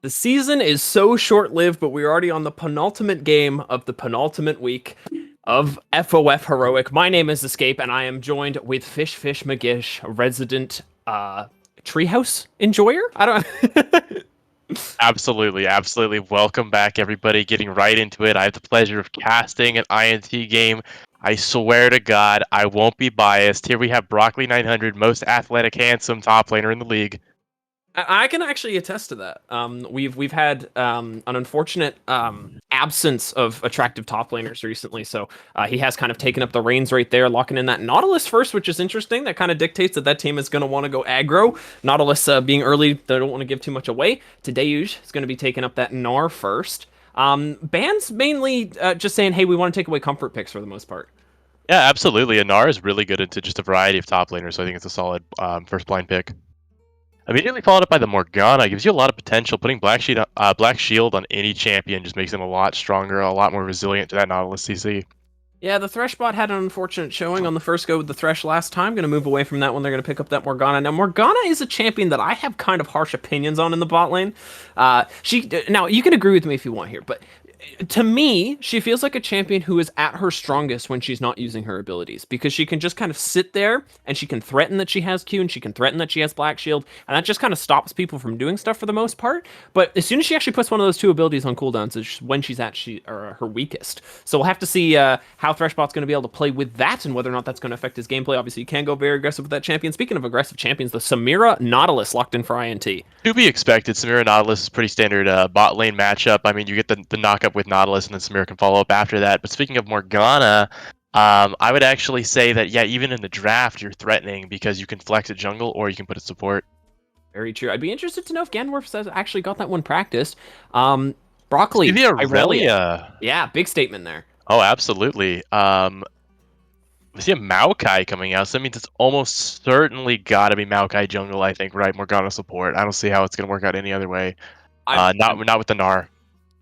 The season is so short-lived, but we're already on the penultimate game of the penultimate week of FOF Heroic. My name is Escape, and I am joined with Fish McGish, a resident treehouse enjoyer. I don't. Absolutely, absolutely. Welcome back, everybody. Getting right into it. I have the pleasure of casting an INT game. I swear to God, I won't be biased. Here we have Broccoli 900, most athletic, handsome top laner in the league. I can actually attest to that. We've had an unfortunate absence of attractive top laners recently, so he has kind of taken up the reins right there, locking in that Nautilus first, which is interesting. That kind of dictates that team is going to want to go aggro. Nautilus being early, they don't want to give too much away. Tadeusz is going to be taking up that Gnar first. Ban's mainly just saying, hey, we want to take away comfort picks for the most part. Yeah, absolutely. Anar is really good into just a variety of top laners, so I think it's a solid first blind pick. Immediately followed up by the Morgana gives you a lot of potential. Putting Black Shield on any champion just makes them a lot stronger, a lot more resilient to that Nautilus CC. Yeah, the Thresh bot had an unfortunate showing on the first go with the Thresh last time. Going to move away from that one. They're going to pick up that Morgana. Now, Morgana is a champion that I have kind of harsh opinions on in the bot lane. Now, you can agree with me if you want here, but to me, she feels like a champion who is at her strongest when she's not using her abilities, because she can just kind of sit there and she can threaten that she has Q and she can threaten that she has Black Shield, and that just kind of stops people from doing stuff for the most part. But as soon as she actually puts one of those two abilities on cooldowns, is when she's at her weakest. So we'll have to see how Threshbot's going to be able to play with that and whether or not that's going to affect his gameplay. Obviously, you can go very aggressive with that champion. Speaking of aggressive champions, the Samira Nautilus locked in for INT. To be expected, Samira Nautilus is pretty standard bot lane matchup. I mean, you get the knockup with Nautilus, and then Samira can follow up after that. But speaking of Morgana, I would actually say that, yeah, even in the draft, you're threatening because you can flex at jungle or you can put it support. Very true. I'd be interested to know if Ganworth has actually got that one practiced. Broccoli, Irelia. Yeah, big statement there. Oh, absolutely. We see a Maokai coming out, so that means it's almost certainly got to be Maokai jungle, I think, right? Morgana support. I don't see how it's going to work out any other way. Not with the Gnar.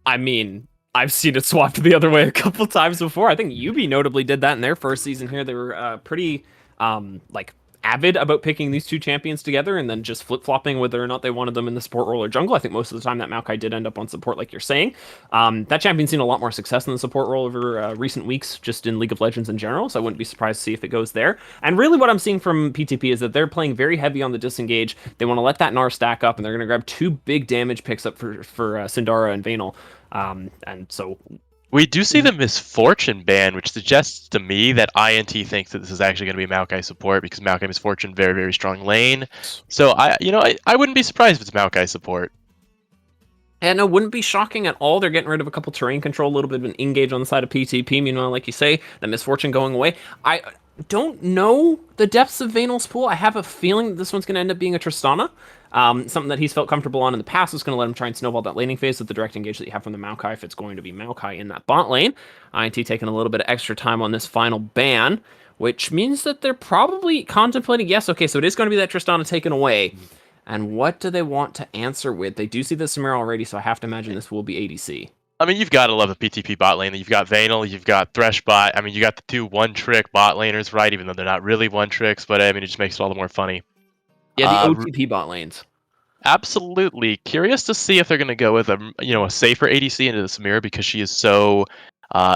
I mean, I've seen it swapped the other way a couple times before. I think Yubi notably did that in their first season here. They were pretty avid about picking these two champions together and then just flip-flopping whether or not they wanted them in the support role or jungle. I think most of the time that Maokai did end up on support, like you're saying. That champion's seen a lot more success in the support role over recent weeks, just in League of Legends in general, so I wouldn't be surprised to see if it goes there. And really what I'm seeing from PTP is that they're playing very heavy on the disengage. They want to let that Gnar stack up, and they're going to grab two big damage picks up for Syndara and Vayne. And so we do see the Misfortune ban, which suggests to me that INT thinks that this is actually going to be Maokai support, because Maokai Misfortune, very, very strong lane. So I wouldn't be surprised if it's Maokai support. And it wouldn't be shocking at all. They're getting rid of a couple terrain control, a little bit of an engage on the side of PTP. Meanwhile, like you say, the Misfortune going away. I don't know the depths of Vaynol's pool. I have a feeling that this one's going to end up being a Tristana. Something that he's felt comfortable on in the past is going to let him try and snowball that laning phase with the direct engage that you have from the Maokai, if it's going to be Maokai in that bot lane. INT taking a little bit of extra time on this final ban, which means that they're probably contemplating, yes, okay, so it is going to be that Tristana taken away. And what do they want to answer with? They do see the Samira already, so I have to imagine this will be ADC. I mean, you've got to love a PTP bot lane. You've got Vayne, you've got Threshbot. I mean, you got the two one-trick bot laners, right? Even though they're not really one-tricks, but I mean, it just makes it all the more funny. Yeah, the OTP bot lanes. Absolutely. Curious to see if they're going to go with a safer ADC into the Samira, because she is so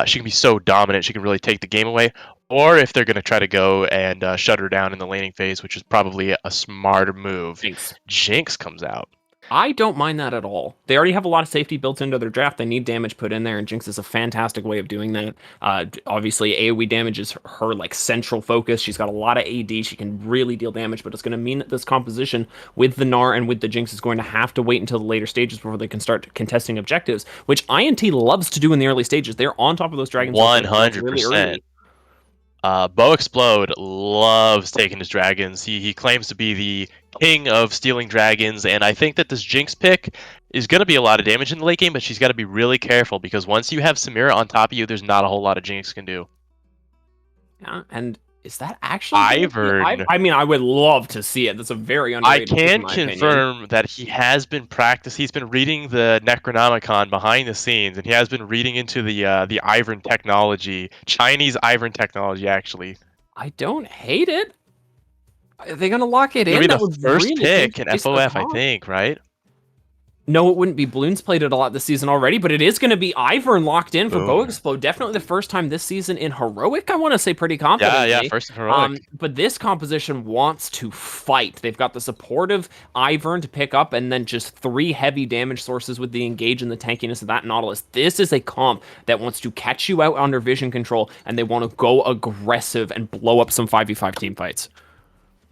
she can be so dominant, she can really take the game away, or if they're going to try to go and shut her down in the laning phase, which is probably a smarter move. Jinx comes out. I don't mind that at all. They already have a lot of safety built into their draft. They need damage put in there, and Jinx is a fantastic way of doing that. Obviously, AoE damage is her central focus. She's got a lot of AD. She can really deal damage, but it's going to mean that this composition with the Gnar and with the Jinx is going to have to wait until the later stages before they can start contesting objectives, which INT loves to do in the early stages. They're on top of those dragons 100%. Really early. Bo Explode loves taking his dragons. He claims to be the king of stealing dragons, and I think that this Jinx pick is going to be a lot of damage in the late game, but she's got to be really careful, because once you have Samira on top of you, there's not a whole lot of Jinx can do. Yeah, and is that actually Ivern? I mean, I would love to see it. That's a very underrated. I can confirm that he has been practicing. He's been reading the Necronomicon behind the scenes, and he has been reading into the Ivern technology, Chinese Ivern technology, actually. I don't hate it. Are they gonna lock it in? It'll be the first pick in FOF, I think, right? No, it wouldn't be. Bloons played it a lot this season already, but it is going to be Ivern locked in for Bow Boom. Explode. Definitely the first time this season in Heroic, I want to say pretty Yeah, confidently. first and heroic. But this composition wants to fight. They've got the supportive Ivern to pick up, and then just 3 heavy damage sources with the engage and the tankiness of that Nautilus. This is a comp that wants to catch you out under vision control, and they want to go aggressive and blow up some 5v5 team fights.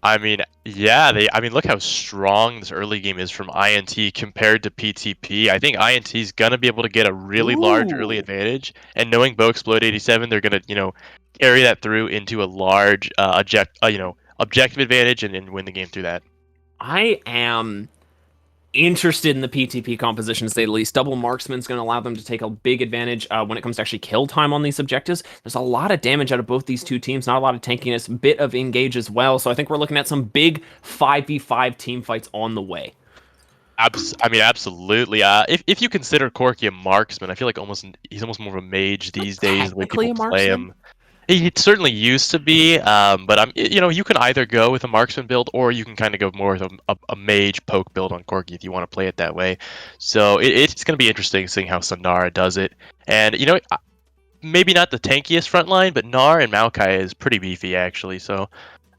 I mean, yeah, I mean, look how strong this early game is from INT compared to PTP. I think INT is gonna be able to get a really large early Ooh. advantage, and knowing Bow Explode 87, they're gonna, carry that through into a large objective advantage and win the game through that. I am interested in the PTP composition, to say the least. Double marksman's going to allow them to take a big advantage when it comes to actually kill time on these objectives. There's a lot of damage out of both these two teams, not a lot of tankiness, bit of engage as well. So I think we're looking at some big 5v5 team fights on the way. I mean, absolutely. If you consider Corki a marksman, I feel like he's almost more of a mage these days. The way Technically people a play marksman? him. He certainly used to be, but you can either go with a marksman build or you can kind of go more with a mage poke build on Corki if you want to play it that way. So it's going to be interesting seeing how Sandara does it. And maybe not the tankiest front line, but Gnar and Maokai is pretty beefy actually. So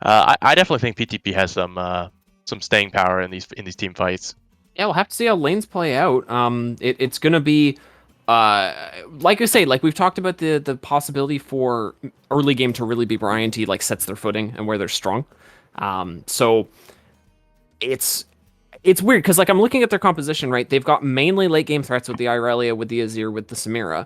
I definitely think PTP has some staying power in these team fights. Yeah, we'll have to see how lanes play out. It's going to be, like I say, like we've talked about the possibility for early game to really be where INT like sets their footing and where they're strong. So it's weird because like I'm looking at their composition, right? They've got mainly late game threats with the Irelia, with the Azir, with the Samira,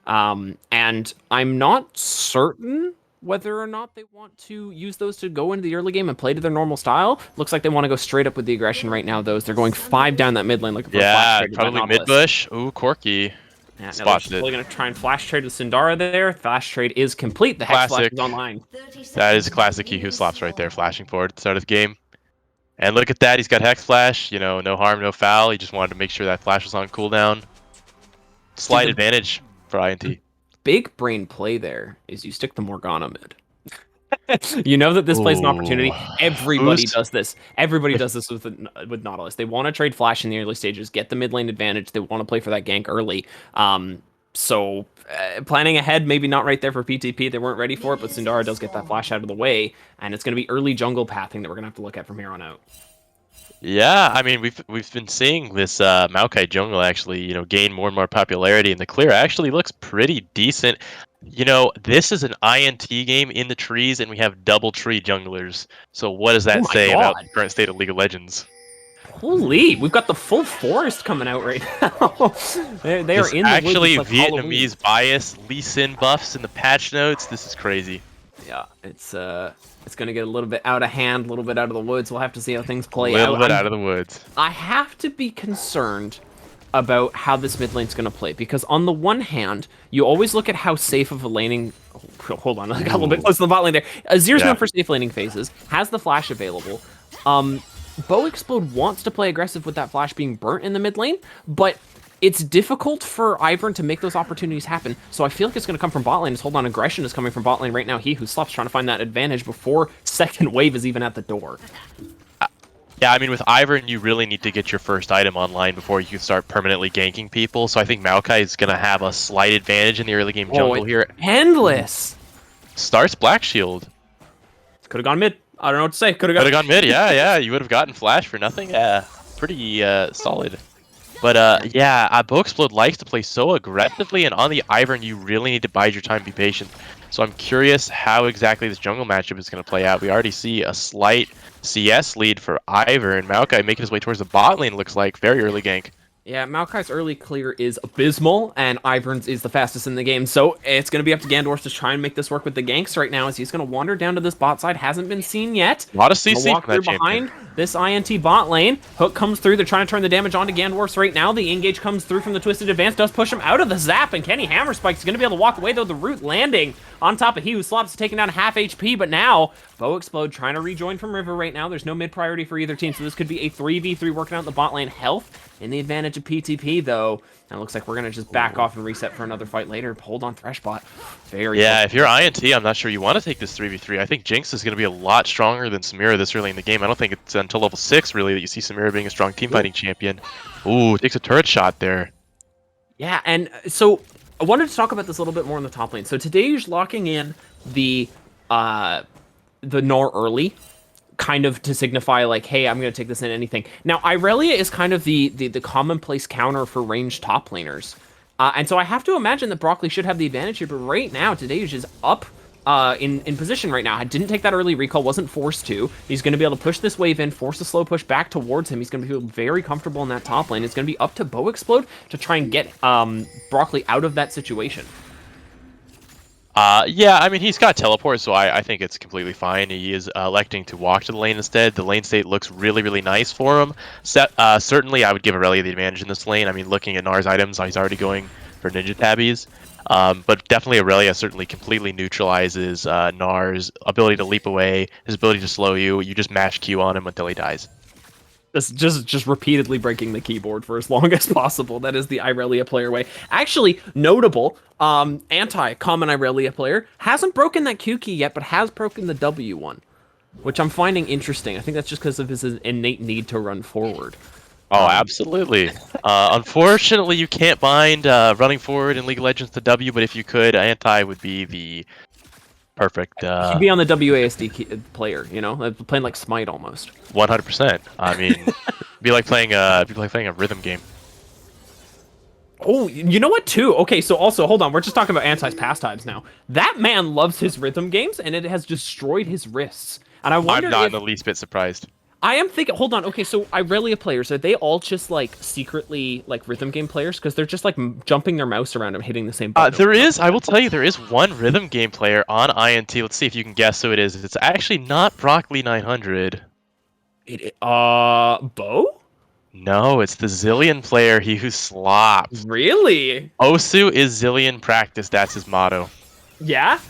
and I'm not certain whether or not they want to use those to go into the early game and play to their normal style. Looks like they want to go straight up with the aggression right now, though. As they're going 5 down that mid lane looking for a flash trade. Probably mid bush. Ooh, Corki. Yeah, Spotted they're going to try and flash trade with Sindara there. Flash trade is complete. The Hex Flash is online. That is a classic Kihu slaps right there, flashing forward at the start of the game. And look at that, he's got Hex Flash, no harm, no foul. He just wanted to make sure that Flash was on cooldown. Slight advantage for INT. Big brain play there is you stick the Morgana mid. You know that this plays an opportunity. Everybody does this. Everybody does this with Nautilus. They want to trade Flash in the early stages, get the mid lane advantage. They want to play for that gank early. So planning ahead, maybe not right there for PTP. They weren't ready for it, but Sundara does get that Flash out of the way, and it's going to be early jungle pathing that we're going to have to look at from here on out. Yeah, I mean we've been seeing this Maokai jungle actually gain more and more popularity, and the clear actually looks pretty decent. This is an INT game in the trees, and we have double tree junglers. So what does that say about the current state of League of Legends? Holy, we've got the full forest coming out right now. they are in the actually woods, like Vietnamese bias Lee Sin buffs in the patch notes. This is crazy. Yeah, it's gonna get a little bit out of hand, a little bit out of the woods. We'll have to see how things play out. A out. little bit out of the woods. I have to be concerned about how this mid lane's gonna play, because on the one hand, you always look at how safe of a laning. Oh, hold on, I got a little bit close to the bot lane there. Azir's known for safe laning phases, has the flash available. Bow Explode wants to play aggressive with that flash being burnt in the mid lane, but it's difficult for Ivern to make those opportunities happen. So I feel like it's going to come from bot lane. His hold on aggression is coming from bot lane right now. He who Slup's trying to find that advantage before second wave is even at the door. Yeah, I mean, with Ivern, you really need to get your first item online before you can start permanently ganking people. So I think Maokai is going to have a slight advantage in the early game jungle here. Endless! Starts Black Shield. Could have gone mid. I don't know what to say. Could have gone mid, yeah. You would have gotten Flash for nothing. Yeah, pretty solid. But yeah, Bow Explode likes to play so aggressively, and on the Ivern, you really need to bide your time, be patient. So I'm curious how exactly this jungle matchup is going to play out. We already see a slight CS lead for Ivern. Maokai making his way towards the bot lane, looks like. Very early gank. Yeah, Maokai's early clear is abysmal, and Ivern's is the fastest in the game, so it's going to be up to Gandorf to try and make this work with the ganks right now, as he's going to wander down to this bot side. Hasn't been seen yet. A lot of CC walk through behind this INT bot lane. Hook comes through. They're trying to turn the damage onto Gandorf's right now. The engage comes through from the Twisted Advance, does push him out of the zap, and Kenny Hammerspike is going to be able to walk away, though the root landing on top of he who slops taking down half HP, but now Bo Explode trying to rejoin from River right now. There's no mid priority for either team, so this could be a 3v3 working out in the bot lane. Health in the advantage of PTP, though. And it looks like we're going to just back off and reset for another fight later. Hold on, Threshbot. Very Yeah, close. if you're INT, I'm not sure you want to take this 3v3. I think Jinx is going to be a lot stronger than Samira this early in the game. I don't think it's until level 6, really, that you see Samira being a strong teamfighting champion. Ooh, takes a turret shot there. Yeah, and so I wanted to talk about this a little bit more in the top lane. So today you're locking in the Gnar early, kind of to signify like, hey, I'm going to take this in anything. Now, Irelia is kind of the commonplace counter for ranged top laners. And so I have to imagine that Broccoli should have the advantage here, but right now, Tadeusz is up in position right now. I didn't take that early recall, wasn't forced to. He's going to be able to push this wave in, force a slow push back towards him. He's going to feel very comfortable in that top lane. It's going to be up to Bo Explode to try and get Broccoli out of that situation. Yeah, I mean, he's got teleport, so I think it's completely fine. He is electing to walk to the lane instead. The lane state looks really, really nice for him. Certainly, I would give Aurelia the advantage in this lane. I mean, looking at Gnar's items, he's already going for Ninja Tabbies. But definitely Aurelia certainly completely neutralizes Gnar's ability to leap away, his ability to slow you. You just mash Q on him until he dies. Just repeatedly breaking the keyboard for as long as possible. That is the Irelia player way. Actually, notable, anti-common Irelia player hasn't broken that Q key yet, but has broken the W one, which I'm finding interesting. I think that's just because of his innate need to run forward. Oh, absolutely. Unfortunately, you can't bind running forward in League of Legends to W, but if you could, anti would be the perfect. He'd be on the WASD player, you know, playing like Smite almost. 100%. I mean, be like playing a rhythm game. Oh, you know what, too? Okay, so also, hold on. We're just talking about Anti's pastimes now. That man loves his rhythm games, and it has destroyed his wrists. And I wonder I'm not in the least bit surprised. I am thinking, hold on, okay, so Irelia players, are they all just, like, secretly, like, rhythm game players? Because they're just, like, jumping their mouse around and hitting the same button. I will tell you, there is one rhythm game player on INT. Let's see if you can guess who it is. It's actually not Broccoli 900. Bo? No, it's the Zillion player, he who slops. Really? Osu is Zillion practice, that's his motto. Yeah?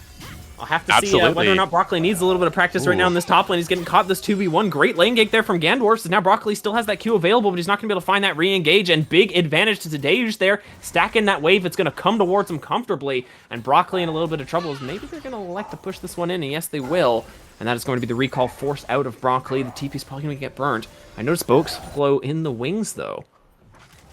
I'll have to see whether or not Broccoli needs a little bit of practice right now in this top lane. He's getting caught this 2v1. Great lane gank there from Gandorf. So now Broccoli still has that Q available, but he's not going to be able to find that re-engage. And big advantage to Tadeusz there. Stacking that wave, it's going to come towards him comfortably. And Broccoli in a little bit of trouble. Maybe they're going to elect to push this one in, and yes, they will. And that is going to be the recall forced out of Broccoli. The TP's probably going to get burnt. I noticed Boke's flow in the wings, though.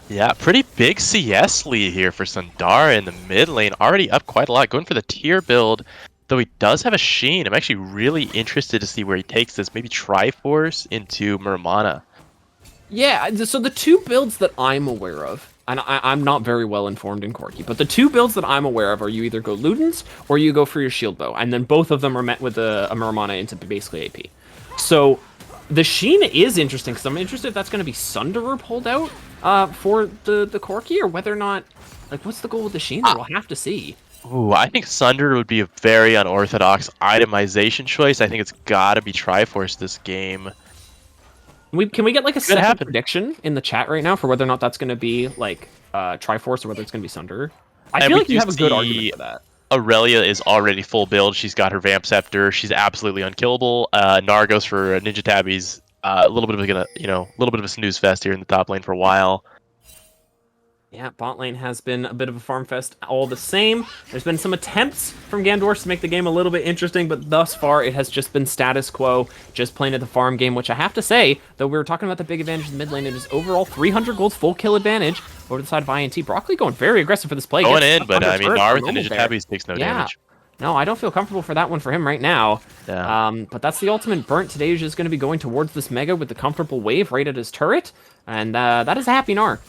Yeah, pretty big CS lead here for Sundara in the mid lane. Already up quite a lot. Going for the tier build. Though he does have a Sheen, I'm actually really interested to see where he takes this. Maybe Triforce into Muramana. Yeah, so the two builds that I'm aware of, and I'm not very well informed in Corki, but the two builds that I'm aware of are you either go Ludens or you go for your shield bow, and then both of them are met with a Muramana into basically AP. So the Sheen is interesting, because I'm interested if that's going to be Sunderer pulled out for the Corki, or whether or not, like, what's the goal with the Sheen? We'll have to see. Ooh, I think Sunder would be a very unorthodox itemization choice. I think it's got to be Triforce this game. Can we get like a second prediction in the chat right now for whether or not that's going to be like Triforce or whether it's going to be Sunder? I feel like you have a good argument for that. Aurelia is already full build. She's got her Vamp Scepter. She's absolutely unkillable. Gnar goes for Ninja Tabbies. A little bit of a snooze fest here in the top lane for a while. Yeah, bot lane has been a bit of a farm fest all the same. There's been some attempts from Gandorf to make the game a little bit interesting, but thus far it has just been status quo, just playing at the farm game, which I have to say, though we were talking about the big advantage in the mid lane, it is overall 300 gold full kill advantage over the side of INT. Broccoli going very aggressive for this play. Going in, but I mean, Gnar with the Ninja Tabbies takes no damage. No, I don't feel comfortable for that one for him right now. Yeah. But that's the ultimate burnt. Tadeusz is going to be going towards this Mega with the comfortable wave right at his turret, and that is a happy Gnar.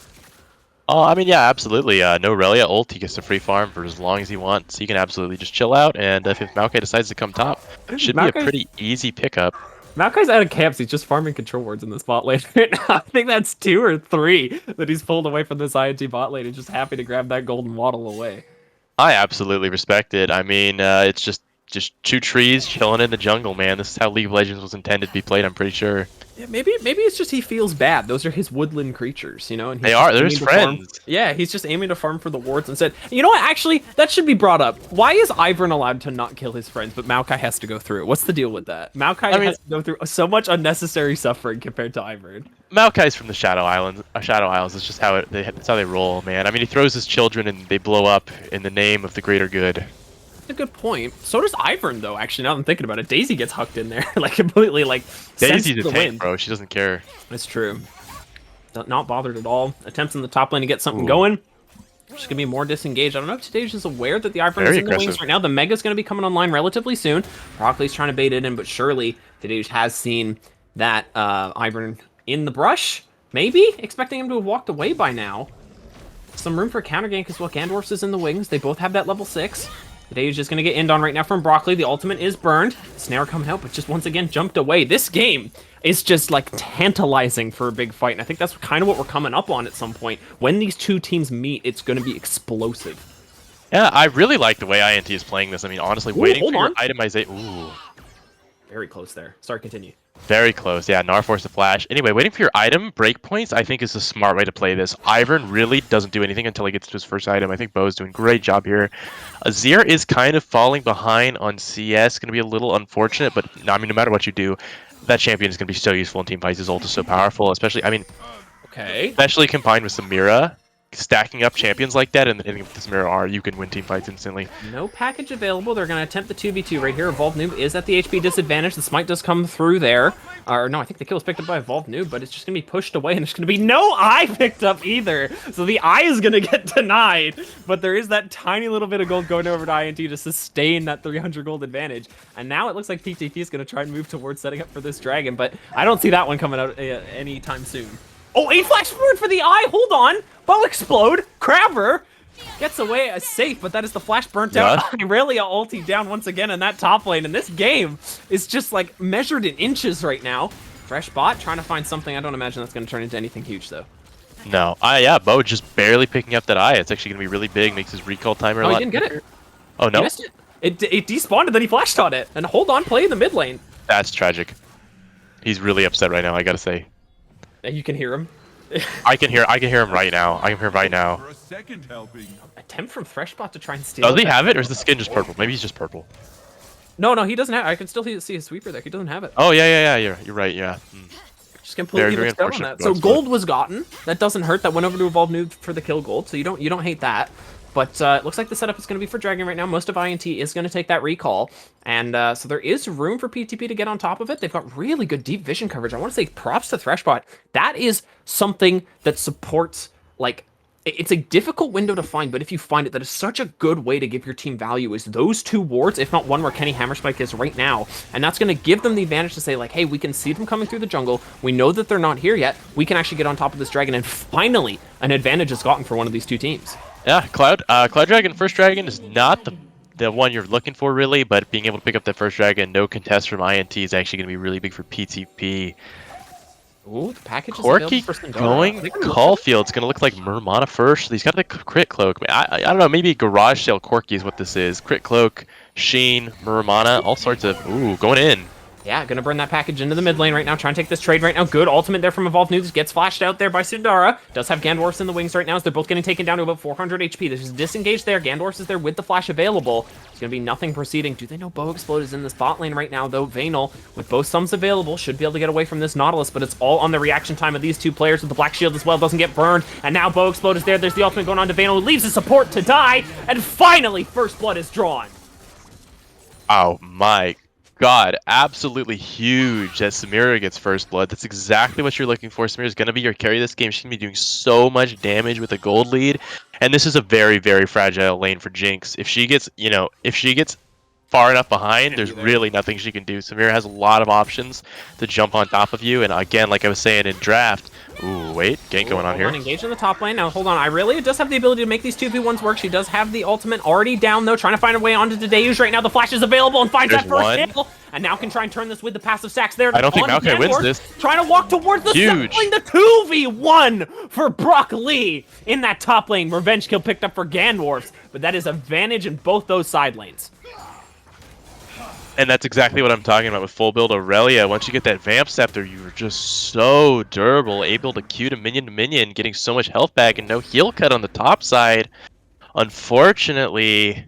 Oh, I mean, yeah, absolutely. No Aurelia ult, he gets to free farm for as long as he wants. He can absolutely just chill out, and if Maokai decides to come top, it should be a pretty easy pickup. Maokai's out of camps. He's just farming control wards in this bot lane right now. I think that's 2 or 3 that he's pulled away from this INT bot lane and just happy to grab that golden waddle away. I absolutely respect it. I mean, it's just 2 trees chilling in the jungle, man. This is how League of Legends was intended to be played, I'm pretty sure. Yeah, maybe it's just he feels bad. Those are his woodland creatures, you know, and he's They just are. They're aiming his to farm. friends. Yeah, he's just aiming to farm for the wards instead. You know what? Actually, that should be brought up. Why is Ivern allowed to not kill his friends, but Maokai has to go through it? What's the deal with that? Maokai has to go through so much unnecessary suffering compared to Ivern. Maokai's from the Shadow Islands. Shadow Isles. It's just how that's how they roll, man. I mean, he throws his children and they blow up in the name of the greater good. That's a good point. So does Ivern, though. Actually, now that I'm thinking about it, Daisy gets hucked in there, like completely, like Daisy's the a tank, wind. bro. She doesn't care. That's true. Not bothered at all. Attempts in the top lane to get something going. She's gonna be more disengaged. I don't know if Tadej is aware that the Ivern is in the wings right now. The Mega's gonna be coming online relatively soon. Broccoli's trying to bait it in, but surely Tadej has seen that Ivern in the brush. Maybe expecting him to have walked away by now. Some room for counter gank as well. Gandorf's is in the wings. They both have that level 6. Tadej is just gonna get end on right now from Broccoli. The ultimate is burned. Snare coming out, but just once again jumped away. This game is just like tantalizing for a big fight, and I think that's kind of what we're coming up on at some point. When these two teams meet, it's going to be explosive. Yeah, I really like the way INT is playing this. I mean, honestly, waiting for your itemization. Ooh. Very close there. Sorry, continue. Very close. Yeah, Gnar forced a flash. Anyway, waiting for your item breakpoints, I think, is a smart way to play this. Ivern really doesn't do anything until he gets to his first item. I think Bo's doing a great job here. Azir is kind of falling behind on CS. Going to be a little unfortunate, but I mean, no matter what you do, that champion is going to be so useful in team fights. His ult is so powerful, especially, I mean, especially combined with Samira. Stacking up champions like that and hitting with the Samira R, you can win team fights instantly. No package available. They're going to attempt the 2v2 right here. Evolved Noob is at the HP disadvantage. The smite does come through there. Or no, I think the kill was picked up by Evolved Noob, but it's just going to be pushed away, and there's going to be no eye picked up either. So the eye is going to get denied, but there is that tiny little bit of gold going over to INT to sustain that 300 gold advantage. And now it looks like PTP is going to try and move towards setting up for this dragon, but I don't see that one coming out anytime soon. Oh, 8 flash forward for the eye. Hold on. Bow explode. Crabber gets away as safe, but that is the flash burnt out. Irelia ulti down once again in that top lane, and this game is just like measured in inches right now. Fresh bot trying to find something. I don't imagine that's going to turn into anything huge though. No, yeah, Bo just barely picking up that eye. It's actually going to be really big. Makes his recall timer a lot. Oh, he didn't get it. Oh no. He missed it. It despawned and then he flashed on it. And hold on, play in the mid lane. That's tragic. He's really upset right now, I gotta say. And you can hear him. I can hear him right now. I can hear him right now. Attempt from Freshbot to try and steal. Does he have it, or is the skin just purple? Maybe he's just purple. No, he doesn't have it. I can still see his sweeper there. He doesn't have it. Oh yeah. You're right. Yeah. Just completely mixed out on that. So gold was gotten. That doesn't hurt. That went over to Evolve Noob for the kill gold. So you don't hate that. But it looks like the setup is going to be for Dragon right now. Most of INT is going to take that recall. And so there is room for PTP to get on top of it. They've got really good deep vision coverage. I want to say props to Threshbot. That is something that supports, like, it's a difficult window to find, but if you find it, that is such a good way to give your team value is those 2 wards, if not one where Kenny Hammerspike is right now. And that's going to give them the advantage to say, like, hey, we can see them coming through the jungle. We know that they're not here yet. We can actually get on top of this dragon. And finally, an advantage is gotten for one of these 2 teams. Yeah, Cloud Dragon, first dragon is not the one you're looking for really, but being able to pick up that first dragon, no contest from INT is actually going to be really big for PTP. Ooh, the package Corki going Caulfield's going to look like Murmana first. He's got the crit cloak. I don't know, maybe Garage Sale Corki is what this is. Crit cloak, Sheen, Murmana, all sorts of, going in. Yeah, gonna burn that package into the mid lane right now. Trying to take this trade right now. Good ultimate there from Evolved News. Gets flashed out there by Sundara. Does have Gandorfs in the wings right now as they're both getting taken down to about 400 HP. There's just disengaged there. Gandorfs is there with the flash available. There's gonna be nothing proceeding. Do they know Bo Explode is in this bot lane right now, though? Vanal, with both sums available, should be able to get away from this Nautilus, but it's all on the reaction time of these 2 players with the Black Shield as well. Doesn't get burned. And now Bo Explode is there. There's the ultimate going on to Vanal, who leaves the support to die. And finally, first blood is drawn. Oh my God, absolutely huge that Samira gets first blood. That's exactly what you're looking for. Samira's going to be your carry this game. She's going to be doing so much damage with a gold lead. And this is a very, very fragile lane for Jinx. If she gets, far enough behind, there's really nothing she can do. Samira has a lot of options to jump on top of you. And again, like I was saying in draft, wait, gank going on here. Engage in the top lane. Now, hold on. Irelia does have the ability to make these 2v1s work. She does have the ultimate already down, though, trying to find a way onto Tadeusz right now. The flash is available and finds that first kill. And now can try and turn this with the passive sacks there. I don't think Maokai wins this. Trying to walk towards the lane. The 2v1 for Brock Lee in that top lane. Revenge kill picked up for Gandorfs. But that is advantage in both those side lanes. And that's exactly what I'm talking about with full build Aurelia. Once you get that Vamp Scepter, you're just so durable, able to Q to minion, getting so much health back and no heal cut on the top side. Unfortunately,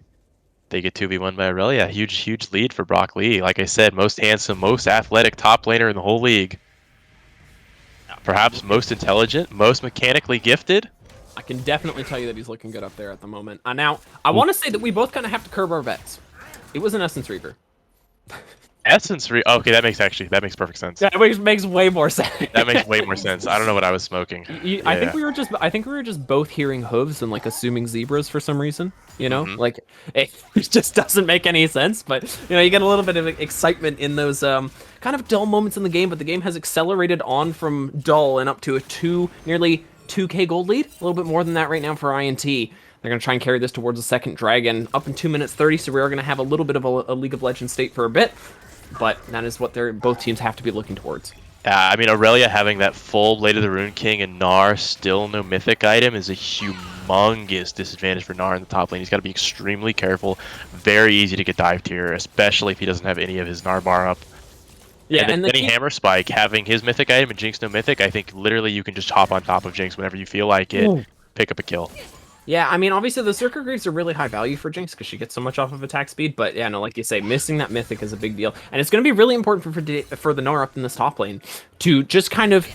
they get 2v1 by Aurelia. Huge lead for Brock Lee. Like I said, most handsome, most athletic top laner in the whole league. Perhaps most intelligent, most mechanically gifted. I can definitely tell you that he's looking good up there at the moment. Now, I want to say that we both kind of have to curb our bets. It was an Essence Reaver. Essence okay, that makes perfect sense. Yeah, it makes way more sense. That makes way more sense. I don't know what I was smoking. I think we were just both hearing hooves and like assuming zebras for some reason. You know, like it just doesn't make any sense. But you know, you get a little bit of excitement in those kind of dull moments in the game. But the game has accelerated on from dull and up to a nearly 2K gold lead. A little bit more than that right now for INT. They're going to try and carry this towards the second dragon up in 2 minutes 30. So we are going to have a little bit of a League of Legends state for a bit. But that is what both teams have to be looking towards. I mean, Aurelia having that full Blade of the Rune King and Gnar still no mythic item is a humongous disadvantage for Gnar in the top lane. He's got to be extremely careful. Very easy to get dived here, especially if he doesn't have any of his Gnar bar up. Yeah, and then Hammer Spike having his mythic item and Jinx no mythic, I think literally you can just hop on top of Jinx whenever you feel like it, pick up a kill. Yeah, I mean, obviously the Circuit Greaves are really high value for Jinx because she gets so much off of attack speed, but yeah, no, like you say, missing that Mythic is a big deal. And it's going to be really important for the Gnar up in this top lane to just kind of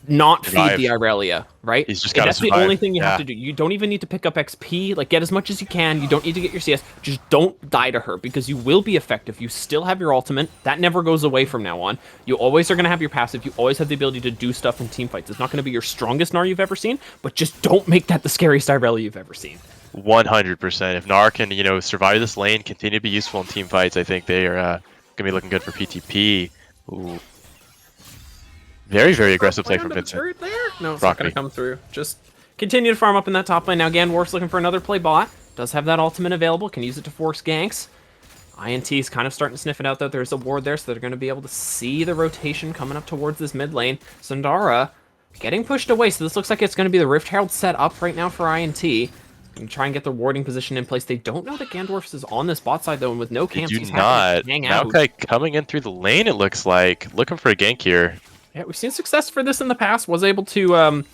not feed the Irelia, right? He's just got to survive. That's the only thing you have to do. You don't even need to pick up XP, like get as much as you can. You don't need to get your CS. Just don't die to her because you will be effective. You still have your ultimate. That never goes away from now on. You always are going to have your passive. You always have the ability to do stuff in team fights. It's not going to be your strongest Gnar you've ever seen, but just don't make that the scariest Irelia you've ever seen. 100%. If Gnar can, you know, survive this lane, continue to be useful in team fights, I think they are going to be looking good for PTP. Ooh. Very aggressive play from Vincent. There? No, it's not going to come through. Just continue to farm up in that top lane. Now, again, Worf's looking for another play bot. Does have that ultimate available. Can use it to force ganks. INT is kind of starting to sniff it out, though. There's a ward there, so they're going to be able to see the rotation coming up towards this mid lane. Sundara getting pushed away, so this looks like it's going to be the Rift Herald set up right now for INT. And try and get the warding position in place. They don't know that Gandorf is on this bot side, though, and with no camps, he's not. Maokai coming in through the lane, it looks like. Looking for a gank here. Yeah, we've seen success for this in the past. Was able to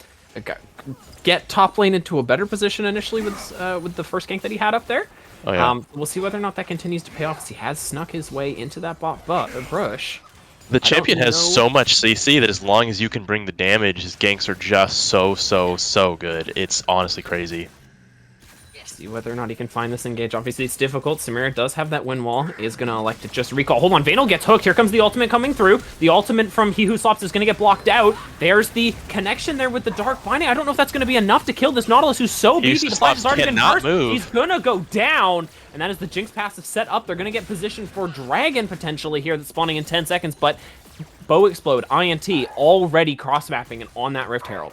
get top lane into a better position initially with the first gank that he had up there. Oh, yeah. We'll see whether or not that continues to pay off, as he has snuck his way into that brush. The champion has so much CC that as long as you can bring the damage, his ganks are just so good. It's honestly crazy. See whether or not he can find this engage. Obviously, it's difficult. Samira does have that win wall. Is going to elect to just recall. Hold on. Vanal gets hooked. Here comes the ultimate coming through. The ultimate from He Who Swaps is going to get blocked out. There's the connection there with the Dark Binding. I don't know if that's going to be enough to kill this Nautilus, who's so beefy. The flash has already been burst. He's going to go down. And that is the Jinx passive set up. They're going to get positioned for Dragon potentially here. That's spawning in 10 seconds. But Bow Explode, INT, already cross-mapping and on that Rift Herald.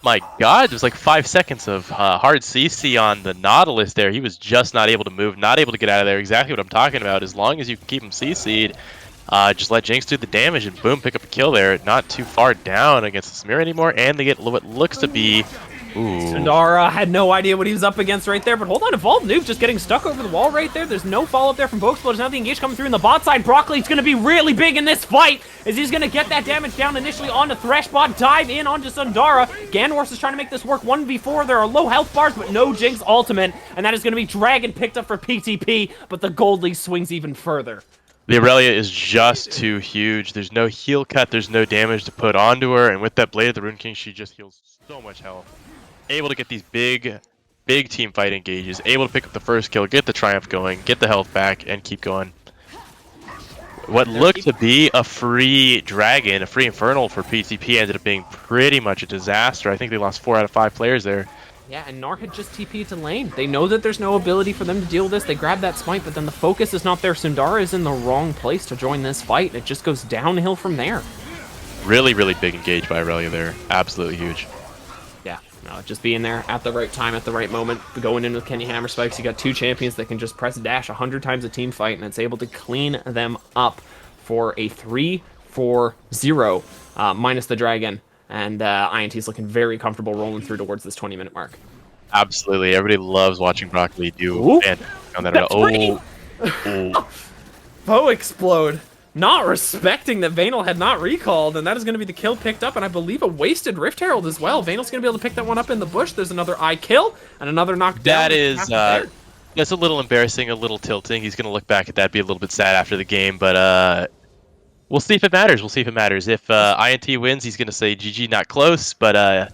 My god, there's like 5 seconds of hard CC on the Nautilus there. He was just not able to move, not able to get out of there. Exactly what I'm talking about. As long as you can keep him CC'd, just let Jinx do the damage and boom, pick up a kill there. Not too far down against the Samira anymore, and they get what looks to be... Ooh. Sundara had no idea what he was up against right there, but hold on, Evolved Noob just getting stuck over the wall right there. There's no follow-up there from Bow Explode. Now the engage coming through in the bot side. Broccoli's going to be really big in this fight, as he's going to get that damage down initially onto Threshbot, dive in onto Sundara. Gandorf is trying to make this work 1v4. There are low health bars, but no Jinx ultimate, and that is going to be Dragon picked up for PTP, but the Gold League swings even further. The Aurelia is just too huge. There's no heal cut, there's no damage to put onto her, and with that Blade of the Rune King, she just heals so much health. Able to get these big team fight engages, able to pick up the first kill, get the Triumph going, get the health back, and keep going. What looked to be a free Dragon, a free Infernal for PTP ended up being pretty much a disaster. I think they lost 4 out of 5 players there. Yeah, and Gnar had just TP'd to lane. They know that there's no ability for them to deal with this. They grab that smite, but then the focus is not there. Sundara is in the wrong place to join this fight. It just goes downhill from there. Really big engage by Aurelia there. Absolutely huge. Yeah, no, just being there at the right time, at the right moment, going in with Kenny Hammer Spikes. You got 2 champions that can just press dash 100 times a team fight, and it's able to clean them up for a 3-4-0 minus the Dragon. And INT's looking very comfortable rolling through towards this 20-minute mark. Absolutely. Everybody loves watching Brock Lee do. And on that, Bow Explode not respecting that Vanal had not recalled, and that is going to be the kill picked up, and I believe a wasted Rift Herald as well. Vanal's going to be able to pick that one up in the bush. There's another eye kill and another knockdown. That is, that's a little embarrassing, a little tilting. He's going to look back at that, be a little bit sad after the game, but we'll see if it matters. We'll see if it matters. If INT wins, he's going to say GG, not close, but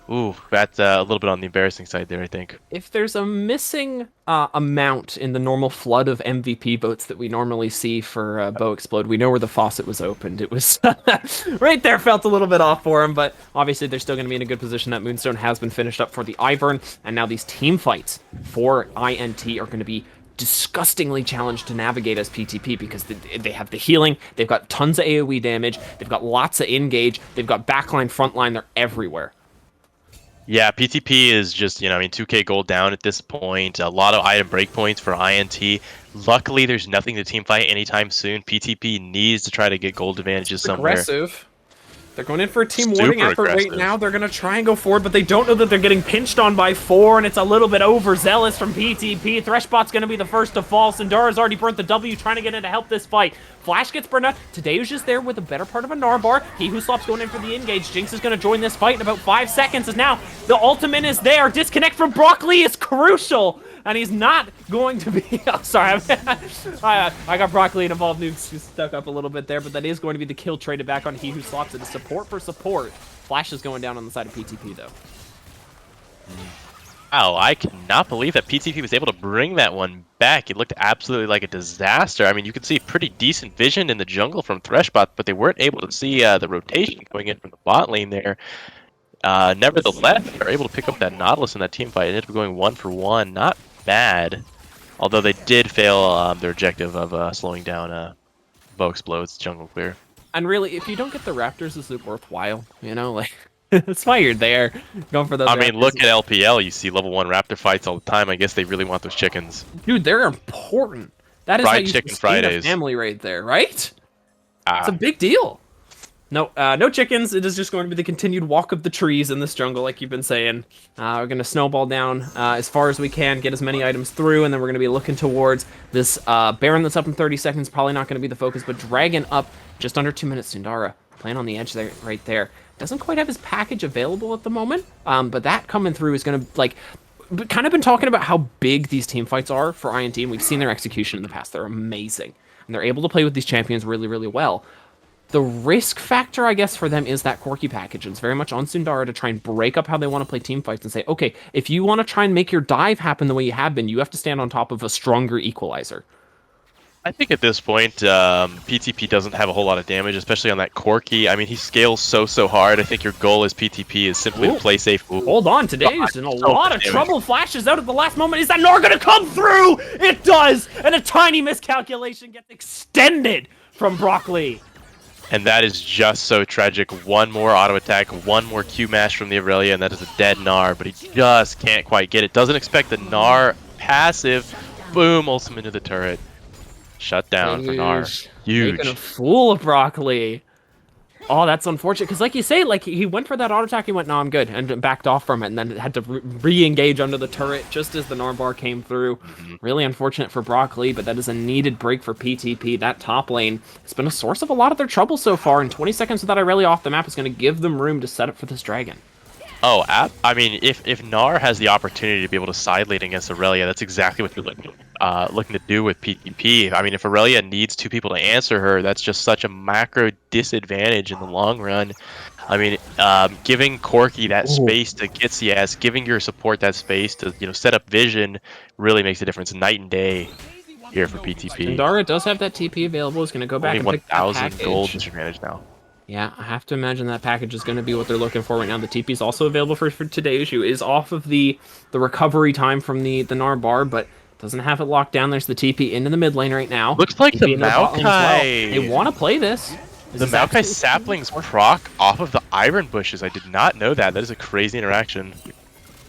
ooh, that's a little bit on the embarrassing side there, I think. If there's a missing amount in the normal flood of MVP votes that we normally see for Bow Explode, we know where the faucet was opened. It was right there, felt a little bit off for him, but obviously they're still going to be in a good position. That Moonstone has been finished up for the Ivern, and now these team fights for INT are going to be disgustingly challenged to navigate as PTP because they have the healing, they've got tons of AoE damage, they've got lots of engage, they've got backline, frontline, they're everywhere. Yeah, PTP is just, you know, I mean, 2k gold down at this point. A lot of item breakpoints for INT. Luckily, there's nothing to teamfight anytime soon. PTP needs to try to get gold advantages somewhere. Aggressive. They're going in for a team warning effort right now. They're going to try and go forward, but they don't know that they're getting pinched on by 4, and it's a little bit overzealous from PTP. Threshbot's going to be the first to fall. Sindara's already burnt the W, trying to get in to help this fight. Flash gets burned out. Tadeu's just there with a better part of a Narbar. He Who Slop's going in for the engage. Jinx is going to join this fight in about 5 seconds, as now the ultimate is there. Disconnect from Broccoli is crucial, and he's not going to be... Oh, sorry, I got Broccoli involved. Noobs stuck up a little bit there, but that is going to be the kill traded back on He Who Slops. It is support for support. Flash is going down on the side of PTP, though. Wow, I cannot believe that PTP was able to bring that one back. It looked absolutely like a disaster. I mean, you could see pretty decent vision in the jungle from Threshbot, but they weren't able to see the rotation going in from the bot lane there. Nevertheless, they were able to pick up that Nautilus in that team fight. It ended up going 1-for-1. Not bad. Although they did fail their objective of slowing down Bow Explode's jungle clear. And really, if you don't get the Raptors, is it worthwhile? You know, like, that's why you're there. Going for those I mean, Raptors. look at LPL. You see level 1 Raptor fights all the time. I guess they really want those chickens. Dude, they're important. That is Fried how you chicken sustain a Fridays. family right there, right? It's a big deal. No, no chickens. It is just going to be the continued walk of the trees in this jungle, like you've been saying. We're going to snowball down as far as we can, get as many items through, and then we're going to be looking towards this Baron that's up in 30 seconds. Probably not going to be the focus, but Dragon up just under 2 minutes. Sundara playing on the edge there, right there. Doesn't quite have his package available at the moment, but that coming through is going to, like, kind of been talking about how big these team fights are for INT, and we've seen their execution in the past. They're amazing, and they're able to play with these champions really, really well. The risk factor, I guess, for them is that Corki package. It's very much on Sundara to try and break up how they want to play team fights and say, okay, if you want to try and make your dive happen the way you have been, you have to stand on top of a stronger equalizer. I think at this point, PTP doesn't have a whole lot of damage, especially on that Corki. I mean, he scales so hard. I think your goal as PTP is simply to play safe. Ooh. Hold on, today's in a lot of trouble. Flashes out at the last moment. Is that Nor going to come through? It does! And a tiny miscalculation gets extended from Broccoli. And that is just so tragic. One more auto attack, one more Q mash from the Aurelia, and that is a dead Gnar, but he just can't quite get it. Doesn't expect the Gnar passive. Boom, ultimate into the turret. Shut down for Gnar. Huge. Making a fool of Broccoli. Oh, that's unfortunate, because like you say, like he went for that auto attack, he went, no, I'm good, and backed off from it, and then had to re-engage under the turret just as the Narbar came through. Really unfortunate for Broccoli, but that is a needed break for PTP. That top lane has been a source of a lot of their trouble so far, and 20 seconds with that Irelia off the map is going to give them room to set up for this Dragon. Oh, I mean, if Gnar has the opportunity to be able to side lane against Aurelia, that's exactly what you're looking to do with PTP. I mean, if Aurelia needs 2 people to answer her, that's just such a macro disadvantage in the long run. I mean, giving Corki that space to get CS, giving your support that space to set up vision, really makes a difference. Night and day here for PTP. Sundara does have that TP available. Is going to go back and pick that 1,000 gold disadvantage now. Yeah, I have to imagine that package is going to be what they're looking for right now. The TP is also available for today's issue. Is off of the recovery time from the Narbar, but doesn't have it locked down. There's the TP into the mid lane right now. Looks like TP the into bot lane as well. Maokai. They want to play this. The Maokai saplings proc off of the iron bushes. I did not know that. That is a crazy interaction.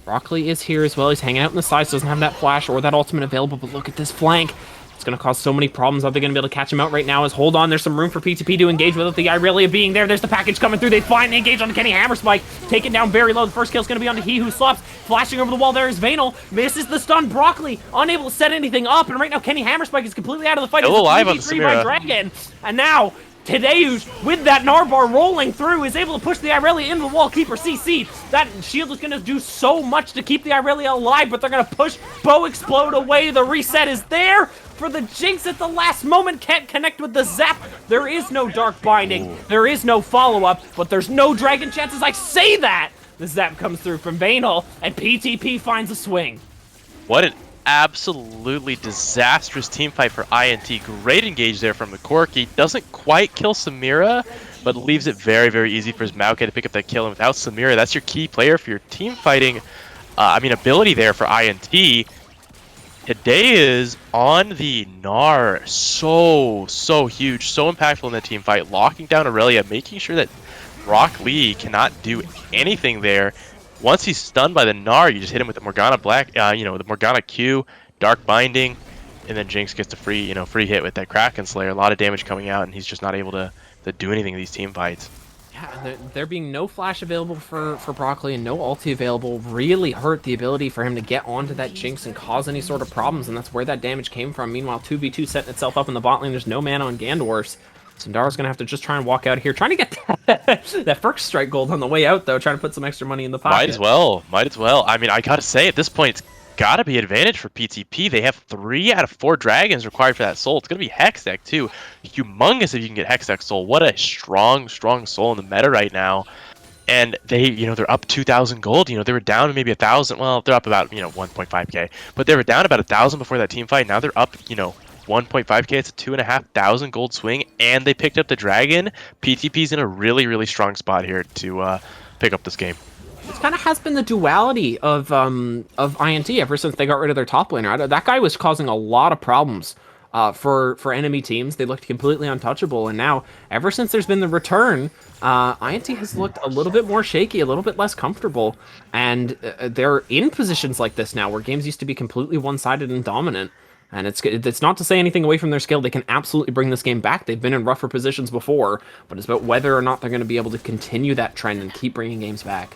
Broccoli is here as well. He's hanging out in the sides. Doesn't have that flash or that ultimate available, but look at this flank. It's going to cause so many problems. Are they going to be able to catch him out right now? As hold on, there's some room for PTP to engage without the Irelia being there. There's the package coming through. They finally engage on Kenny Hammerspike. Take it down very low. The first kill is going to be on He Who Slops. Flashing over the wall there is Vanal. Misses the stun. Broccoli unable to set anything up. And right now, Kenny Hammerspike is completely out of the fight. Still alive on the 3v3 by Samira. Dragon. And now, Tadeusz, with that Narbar rolling through, is able to push the Irelia into the wall. Keeper CC. That shield is going to do so much to keep the Irelia alive, but they're going to push Bow Explode away. The reset is there for the Jinx at the last moment. Can't connect with the Zap. There is no Dark Binding. Ooh. There is no follow-up, but there's no Dragon chances. I say that! The Zap comes through from Vanal, and PTP finds a swing. What an absolutely disastrous team fight for INT. Great engage there from the Corki. Doesn't quite kill Samira, but leaves it very, very easy for his Maokai to pick up that kill. And without Samira, that's your key player for your team fighting. Ability there for INT. Today is on the Gnar. So huge, so impactful in the team fight. Locking down Aurelia, making sure that Rock Lee cannot do anything there. Once he's stunned by the Gnar, you just hit him with the Morgana Black, the Morgana Q, Dark Binding, and then Jinx gets a free hit with that Kraken Slayer. A lot of damage coming out, and he's just not able to do anything in these team fights. Yeah, there being no flash available for Broccoli and no ulti available really hurt the ability for him to get onto that Jinx and cause any sort of problems, and that's where that damage came from. Meanwhile, 2v2 setting itself up in the bot lane. There's no mana on Gandors. Sindara's going to have to just try and walk out here, trying to get that first strike gold on the way out, though, trying to put some extra money in the pocket. Might as well. I mean, I gotta say, at this point, it's gotta be an advantage for PTP. They have 3 out of 4 dragons required for that soul. It's gonna be Hextech, too. Humongous if you can get Hextech soul. What a strong soul in the meta right now. And they, they're up 2,000 gold. They were down maybe 1,000. Well, they're up about, 1.5k. But they were down about 1,000 before that team fight. Now they're up, 1.5k. It's a 2,500 gold swing, and they picked up the dragon. PTP's in a really strong spot here to pick up this game. This kind of has been the duality of INT ever since they got rid of their top laner. That guy was causing a lot of problems for enemy teams. They looked completely untouchable, and now, ever since there's been the return, INT has looked a little bit more shaky, a little bit less comfortable, and they're in positions like this now, where games used to be completely one-sided and dominant. And it's not to say anything away from their skill. They can absolutely bring this game back. They've been in rougher positions before, but it's about whether or not they're going to be able to continue that trend and keep bringing games back.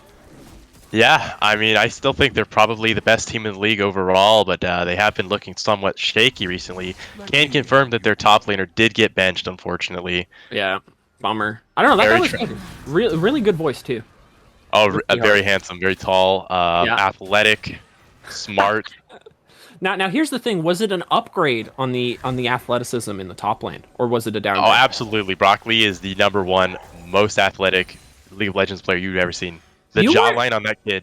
Yeah, I mean, I still think they're probably the best team in the league overall, but they have been looking somewhat shaky recently. Can confirm that their top laner did get benched, unfortunately. Yeah, bummer. I don't know, that guy was good. Really good voice, too. Oh, very handsome, very tall, athletic, smart. Now here's the thing: was it an upgrade on the athleticism in the top lane, or was it a downgrade? Oh, absolutely. Brock Lee is the #1 most athletic League of Legends player you've ever seen. The jawline on that kid.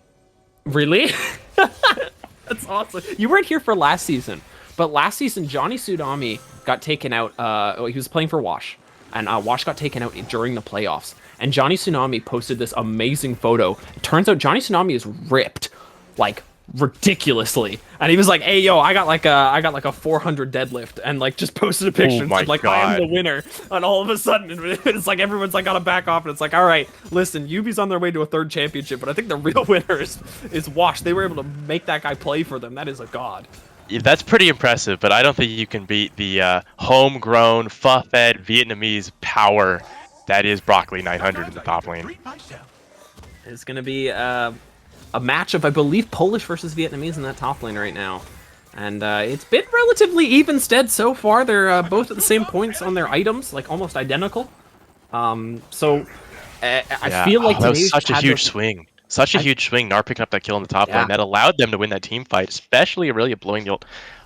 Really? That's awesome. You weren't here for last season, but last season Johnny Tsunami got taken out. He was playing for Wash, and Wash got taken out during the playoffs. And Johnny Tsunami posted this amazing photo. It turns out Johnny Tsunami is ripped, like, ridiculously, and he was like, "Hey, yo, I got like a 400 deadlift," and like just posted a picture and said, like, "I am the winner." And all of a sudden, it's like everyone's like gotta back off, and it's like, all right, listen, Yubi's on their way to a 3rd championship, but I think the real winner is Wash. They were able to make that guy play for them. That is a god. Yeah, that's pretty impressive, but I don't think you can beat the homegrown, fed Vietnamese power that is Broccoli 900 in the top lane. It's gonna be a match of, I believe, Polish versus Vietnamese in that top lane right now. And it's been relatively even stead so far. They're both at the same points on their items, like almost identical. I feel like that was such a huge swing. Such a huge swing. Gnar picking up that kill in the top lane. That allowed them to win that team fight, especially Aurelia blowing the ult.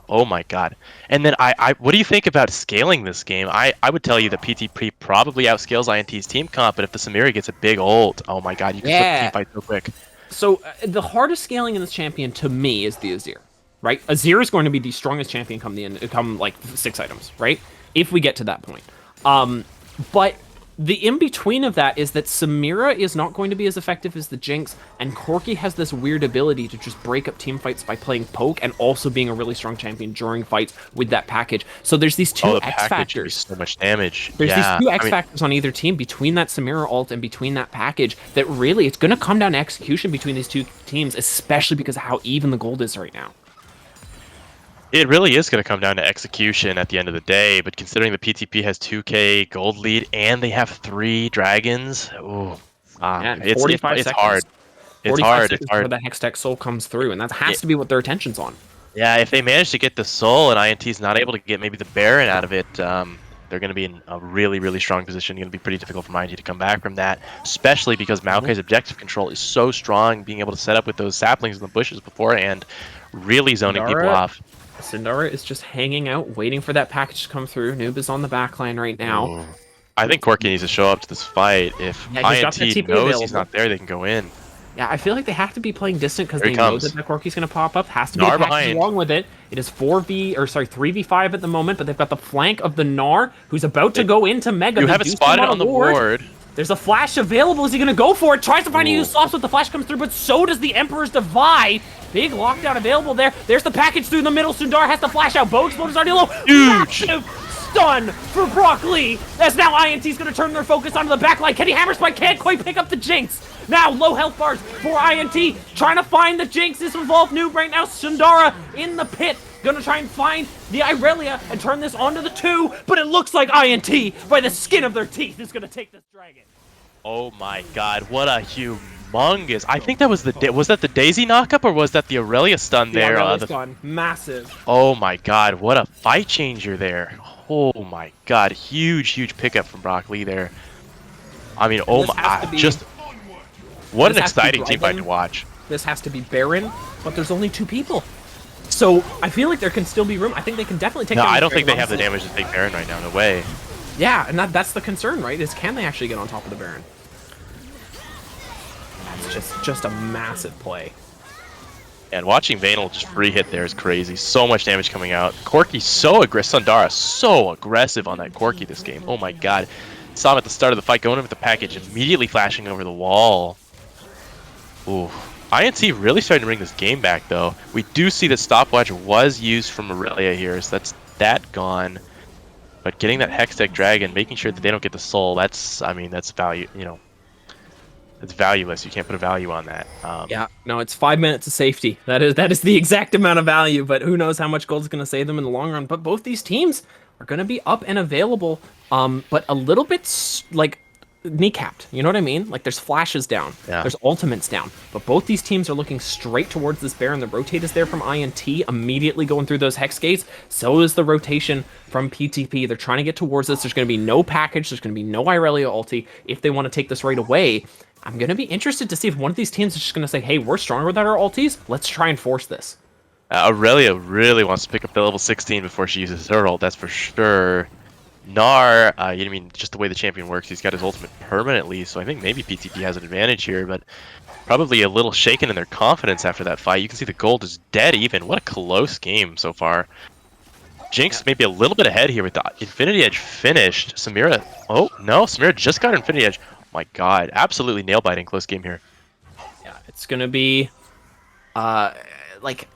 Oh my god. And then what do you think about scaling this game? I would tell you that PTP probably outscales INT's team comp, but if the Samira gets a big ult, oh my god, you can flip the team fight so quick. So the hardest scaling in this champion to me is the Azir, right? Azir is going to be the strongest champion come like 6 items, right? If we get to that point. But the in-between of that is that Samira is not going to be as effective as the Jinx, and Corki has this weird ability to just break up team fights by playing poke and also being a really strong champion during fights with that package. So there's these two X factors. So much damage. There's these two X factors on either team between that Samira ult and between that package that really, it's going to come down to execution between these two teams, especially because of how even the gold is right now. It really is going to come down to execution at the end of the day, but considering the PTP has 2K gold lead and they have 3 dragons, ooh, And it's 45 it's hard. seconds. It's 45 hard. It's seconds before hard. the Hextech Soul comes through, and that Yeah, has to be what their attention's on. yeah, if they manage to get the soul and INT's not able to get maybe the Baron out of it, they're going to be in a really, really strong position. Going to be pretty difficult for INT to come back from that, especially because Maokai's objective control is so strong, being able to set up with those saplings in the bushes beforehand, really zoning people off. Syndara is just hanging out, waiting for that package to come through. Noob is on the backline right now. Ooh. I think Corki needs to show up to this fight. If Yeah, he's got the INT TP knows available. he's not there, they can go in. Yeah, I feel like they have to be playing distant because Here they he know comes. that the Corki's going to pop up. Has to be Gnar a package behind. along with it. It is 3v5 at the moment, but they've got the flank of the Gnar, who's about to go into Mega. You They have it do spotted some on the board. There's a flash available. Is he going to go for it? Tries to find a Ooh. use stops, but the flash comes through, but so does the Emperor's Divide. Big lockdown available there. There's the package through the middle. Sundar has to flash out. Bow Exploder's already low. Huge. Massive stun for Brock Lee. As now INT's going to turn their focus onto the backline. Kenny Hammerspike can't quite pick up the Jinx. Now low health bars for INT. Trying to find the Jinx. This involved Noob right now. Sundara in the pit. Gonna try and find the Irelia and turn this onto the 2, but it looks like INT, by the skin of their teeth, is gonna take this dragon. Oh my god, what a humongous. I think that was was that the Daisy knockup or was that the Aurelia stun there? Aurelia's gone. Massive. Oh my god, what a fight changer there. Oh my god, huge pickup from Brock Lee there. I mean, oh my, just what an exciting team fight to watch. This has to be Baron, but there's only 2 people. So I feel like there can still be room. I think they can definitely take. No, down I don't think they Baron, have the damage to take Baron right now. No way. Yeah, and that's the concern, right? Is can they actually get on top of the Baron? That's just a massive play. And watching Vanel just free hit there is crazy. So much damage coming out. Corki so aggressive. Sundara so aggressive on that Corki this game. Oh my god. Saw him at the start of the fight going in with the package, immediately flashing over the wall. Ooh. INT really starting to bring this game back, though. We do see that stopwatch was used from Aurelia here, so that's that gone. But getting that Hextech Dragon, making sure that they don't get the soul, that's, I mean, that's value, you know, it's valueless. You can't put a value on that. Yeah, no, it's 5 minutes of safety. That is the exact amount of value, but who knows how much gold is going to save them in the long run. But both these teams are going to be up and available, but a little bit, like, kneecapped. You know what I mean? Like, there's flashes down. Yeah. There's ultimates down. But both these teams are looking straight towards this Baron. The rotate is there from INT, immediately going through those Hex Gates. So is the rotation from PTP. They're trying to get towards this. There's going to be no package. There's going to be no Irelia ulti. If they want to take this right away, I'm going to be interested to see if one of these teams is just going to say, hey, we're stronger without our ultis. Let's try and force this. Aurelia really wants to pick up the level 16 before she uses her ult, that's for sure. Gnar, you mean just the way the champion works, he's got his ultimate permanently, so I think maybe PTP has an advantage here, but probably a little shaken in their confidence after that fight. You can see the gold is dead even. What a close game so far. Jinx maybe a little bit ahead here with the Infinity Edge finished. Samira, oh no, Samira just got her Infinity Edge. Oh my god, absolutely nail-biting close game here. Yeah, it's going to be, like,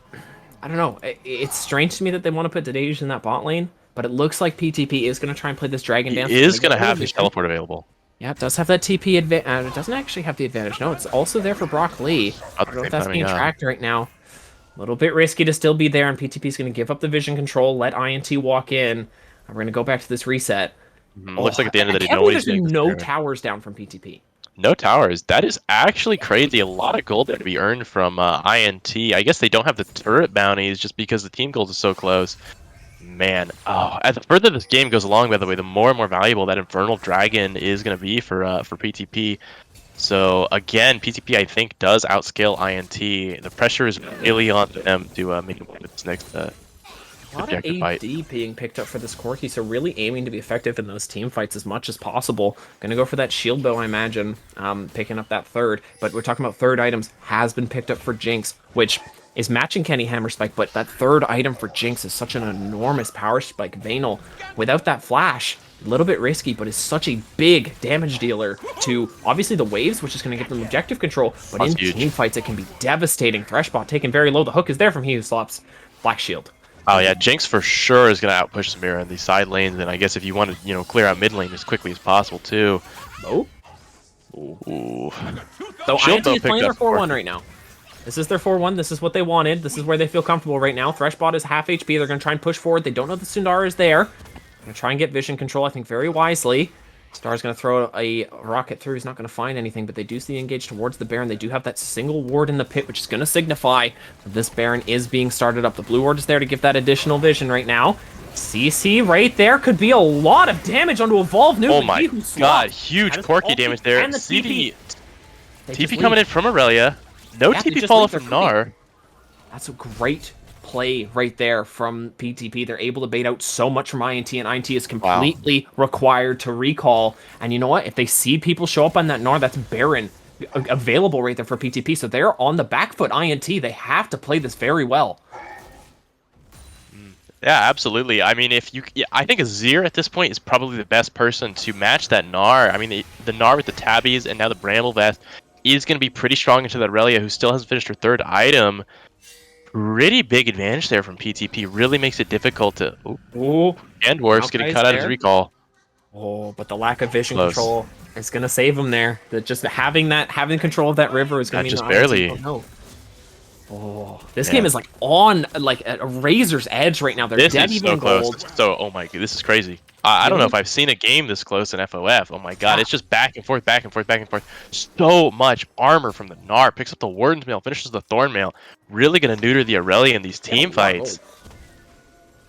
I don't know. It's strange to me that they want to put Dedeju's in that bot lane. But it looks like PTP is going to try and play this Dragon Dance. He is going to have his teleport available. Yeah, it does have that TP advantage. It doesn't actually have the advantage. No, it's also there for Brock Lee. I don't know if that's being tracked right now. A little bit risky to still be there, and PTP is going to give up the vision control, let INT walk in. We're going to go back to this reset. Looks like at the end of the day, nobody's doing no towers down from PTP. No towers. That is actually crazy. A lot of gold there to be earned from INT. I guess they don't have the turret bounties just because the team gold is so close. Man, as the further this game goes along, by the way, the more and more valuable that Infernal Dragon is going to be for PTP. So again, PTP I think does outscale INT. The pressure is really on them to make it this next a lot of AD fight. being picked up for this Corki, so really aiming to be effective in those team fights as much as possible. Gonna go for that shield bow, I imagine, picking up that third. But we're talking about third items has been picked up for Jinx, which is matching Kenny Hammerspike, but that third item for Jinx is such an enormous power spike. Vanel, without that flash, a little bit risky, but is such a big damage dealer to, obviously, the waves, which is going to give them objective control, but in team fights, it can be devastating. Threshbot taken very low. The hook is there from He Who Slops. Black Shield. Oh yeah, Jinx for sure is going to outpush Samira in these side lanes, and I guess if you want to, clear out mid lane as quickly as possible, too. Oh. Ooh. So INT is playing their 4-1 right now. This is their 4-1. This is what they wanted. This is where they feel comfortable right now. Threshbot is half HP. They're going to try and push forward. They don't know the Sundara is there. Going to try and get vision control, I think, very wisely. Star's going to throw a rocket through. He's not going to find anything, but they do see the engage towards the Baron. They do have that single ward in the pit, which is going to signify that this Baron is being started up. The blue ward is there to give that additional vision right now. CC right there could be a lot of damage onto Evolve Noob. Oh my god, huge Corky damage there. And the TP. TP coming in from Aurelia. No TP follow from Gnar. That's a great play right there from PTP. They're able to bait out so much from INT, and INT is completely required to recall. And you know what? If they see people show up on that Gnar, that's Baron available right there for PTP. So they're on the back foot, INT. They have to play this very well. Yeah, absolutely. I mean, I think Azir at this point is probably the best person to match that Gnar. I mean, the Gnar with the tabbies and now the Bramble Vest is going to be pretty strong into that Aurelia, who still hasn't finished her third item. Pretty big advantage there from PTP. Really makes it difficult to... Ooh. And Dwarf's getting cut out of his recall. Oh, but the lack of vision control is going to save him there. That just having control of that river is going to mean... Just barely. Oh, this game is like on like a razor's edge right now. They're dead even gold. So, oh my god, this is crazy. I don't know if I've seen a game this close in FOF. Oh my god, it's just back and forth, back and forth, back and forth. So much armor from the Gnar. Picks up the Warden's Mail, finishes the Thorn Mail. Really gonna neuter the Aurelia in these team fights.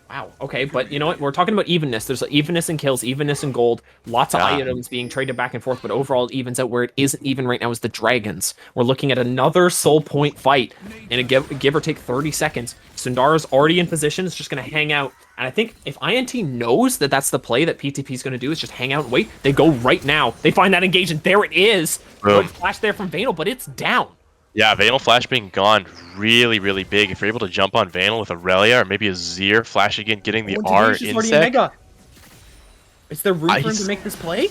Wow. Okay, but you know what? We're talking about evenness. There's evenness in kills, evenness in gold. Lots of items being traded back and forth, but overall it evens out. Where it isn't even right now is the Dragons. We're looking at another soul point fight in a give or take 30 seconds. Sundara's already in position. It's just going to hang out. And I think if INT knows that that's the play that PTP is going to do, is just hang out and wait, they go right now. They find that engage, and there it is. Good flash there from Vanal, but it's down. Yeah, Vanal Flash being gone, really, really big. If you're able to jump on Vanal with Aurelia or maybe a Azir Flash again, getting the R insect. Is there room for him to make this play?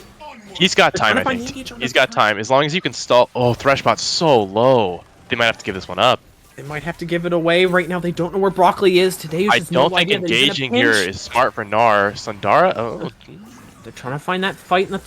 He's got time, I think. He's got time. As long as you can stall... Oh, Threshbot's so low. They might have to give this one up. They might have to give it away right now. They don't know where Broccoli is. Today I don't think engaging here is smart for Gnar. Sundara... Oh. They're trying to find that fight in the...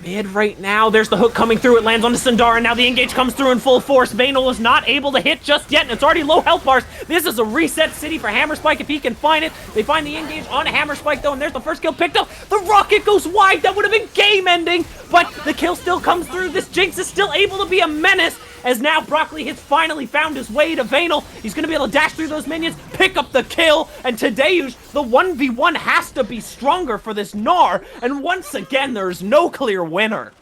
mid right now. There's the hook coming through. It lands on the Sundara, and now the engage comes through in full force. Vanal is not able to hit just yet, and it's already low health bars. This is a reset city for Hammerspike if he can find it. They find the engage on Hammerspike, though, and there's the first kill picked up. The rocket goes wide. That would have been game-ending, but the kill still comes through. This Jinx is still able to be a menace, as now Broccoli has finally found his way to Vanal. He's going to be able to dash through those minions, pick up the kill, and Tadeusz, the 1v1 has to be stronger for this Gnar, and once again, there's no clear winner.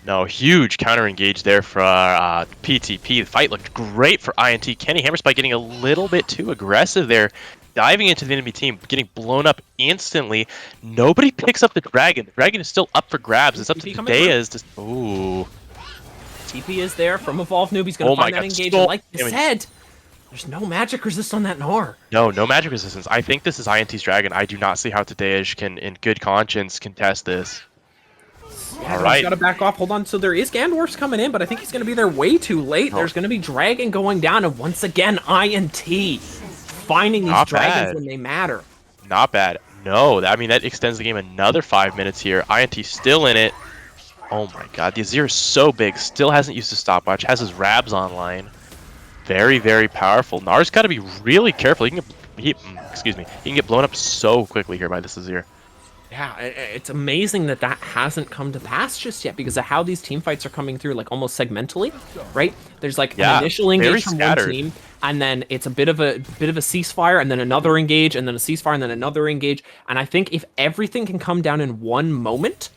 No, huge counter engage there for PTP. The fight looked great for INT. Kenny Hammerspike getting a little bit too aggressive there, diving into the enemy team, getting blown up instantly. Nobody picks up the Dragon. The Dragon is still up for grabs. It's up to Tadea's to... Ooh. TP is there from Evolve Noob. He's going to find that engage. Like you said, there's no magic resist on that Gnar. No magic resistance. I think this is INT's Dragon. I do not see how Tadeusz can, in good conscience, contest this. Yeah, all right. He's got to back off. Hold on. So there is Gandorf's coming in, but I think he's going to be there way too late. There's going to be Dragon going down, and once again, INT finding these dragons when they matter. Not bad. No, I mean, that extends the game another 5 minutes here. INT still in it. Oh my god, the Azir is so big, still hasn't used his stopwatch, has his Rabs online. Very, very powerful. Gnar's got to be really careful. He can get blown up so quickly here by this Azir. Yeah, it's amazing that hasn't come to pass just yet because of how these team fights are coming through, like almost segmentally, right? There's like an initial engage from one team, and then it's a bit of a ceasefire, and then another engage, and then a ceasefire, and then another engage. And I think if everything can come down in one moment,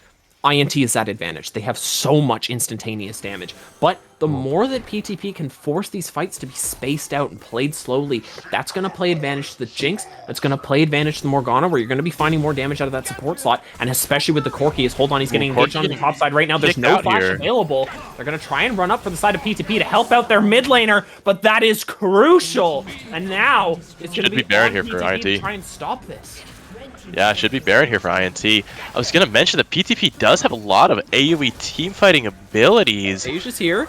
INT is at advantage. They have so much instantaneous damage. But the more that PTP can force these fights to be spaced out and played slowly, that's going to play advantage to the Jinx. That's going to play advantage to the Morgana, where you're going to be finding more damage out of that support slot. And especially with the Corki, hold on, he's getting engaged on the top side right now. There's no flash available. They're going to try and run up for the side of PTP to help out their mid laner, but that is crucial. And now it's going to be Baron here for INT to try and stop this. Yeah, it should be Baron here for INT. I was going to mention that PTP does have a lot of AoE teamfighting abilities. Asia's here.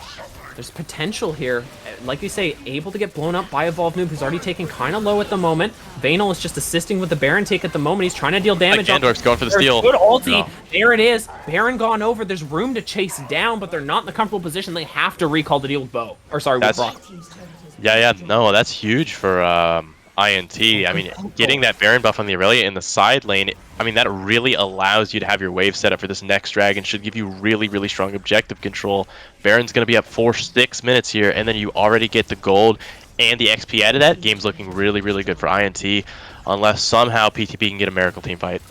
There's potential here. Like you say, able to get blown up by Evolve Noob, who's already taken kind of low at the moment. Vanal is just assisting with the Baron take at the moment. He's trying to deal damage. Gandorf's going for the steal. Good ulti. No. There it is. Baron gone over. There's room to chase down, but they're not in the comfortable position. They have to recall to deal with Bo. Or sorry, with Brock. Yeah, no, that's huge for INT. I mean, getting that Baron buff on the Aurelia in the side lane, I mean, that really allows you to have your wave set up for this next dragon. Should give you really, really strong objective control. Baron's going to be up 4-6 minutes here, and then you already get the gold and the XP out of that. Game's looking really, really good for INT, unless somehow PTP can get a miracle team fight.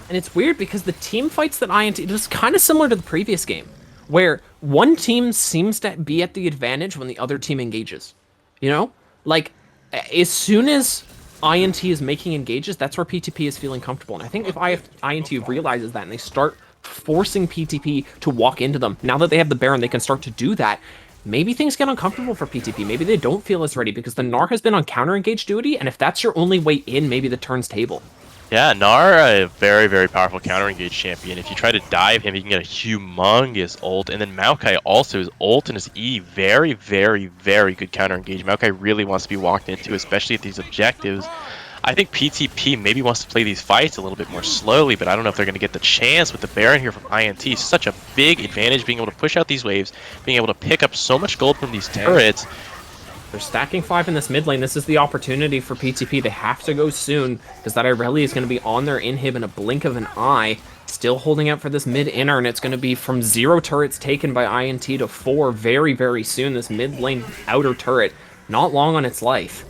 And it's weird because the team fights that INT, it was kind of similar to the previous game, where one team seems to be at the advantage when the other team engages. You know? Like, as soon as INT is making engages, that's where PTP is feeling comfortable. And I think if INT realizes that and they start forcing PTP to walk into them, now that they have the Baron, they can start to do that. Maybe things get uncomfortable for PTP. Maybe they don't feel as ready because the Gnar has been on counter engage duty, and if that's your only way in, maybe the turn's table. Yeah, Gnar, a very, very powerful counter-engage champion. If you try to dive him, he can get a humongous ult. And then Maokai also, his ult and his E, very, very, very good counter-engage. Maokai really wants to be walked into, especially at these objectives. I think PTP maybe wants to play these fights a little bit more slowly, but I don't know if they're going to get the chance with the Baron here from INT. Such a big advantage being able to push out these waves, being able to pick up so much gold from these turrets. They're stacking 5 in this mid lane. This is the opportunity for PTP. They have to go soon, because that Irelia is going to be on their inhib in a blink of an eye. Still holding out for this mid inner, and it's going to be from 0 turrets taken by INT to 4 very, very soon. This mid lane outer turret, not long on its life.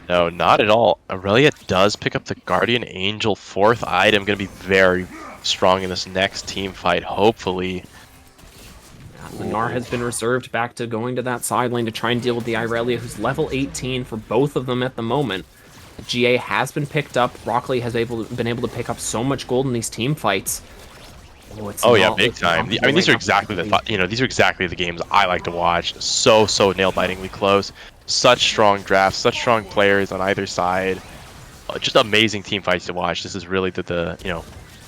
No, not at all. Aurelia does pick up the Guardian Angel, 4th item. Going to be very strong in this next team fight, hopefully. Gnar has been reserved back to going to that side lane to try and deal with the Irelia, who's level 18 for both of them at the moment. The GA has been picked up. Rockley has been able to pick up so much gold in these team fights. Oh yeah, big time. I mean, these are exactly these are exactly the games I like to watch. So nail-bitingly close. Such strong drafts, such strong players on either side. Just amazing team fights to watch. This is really the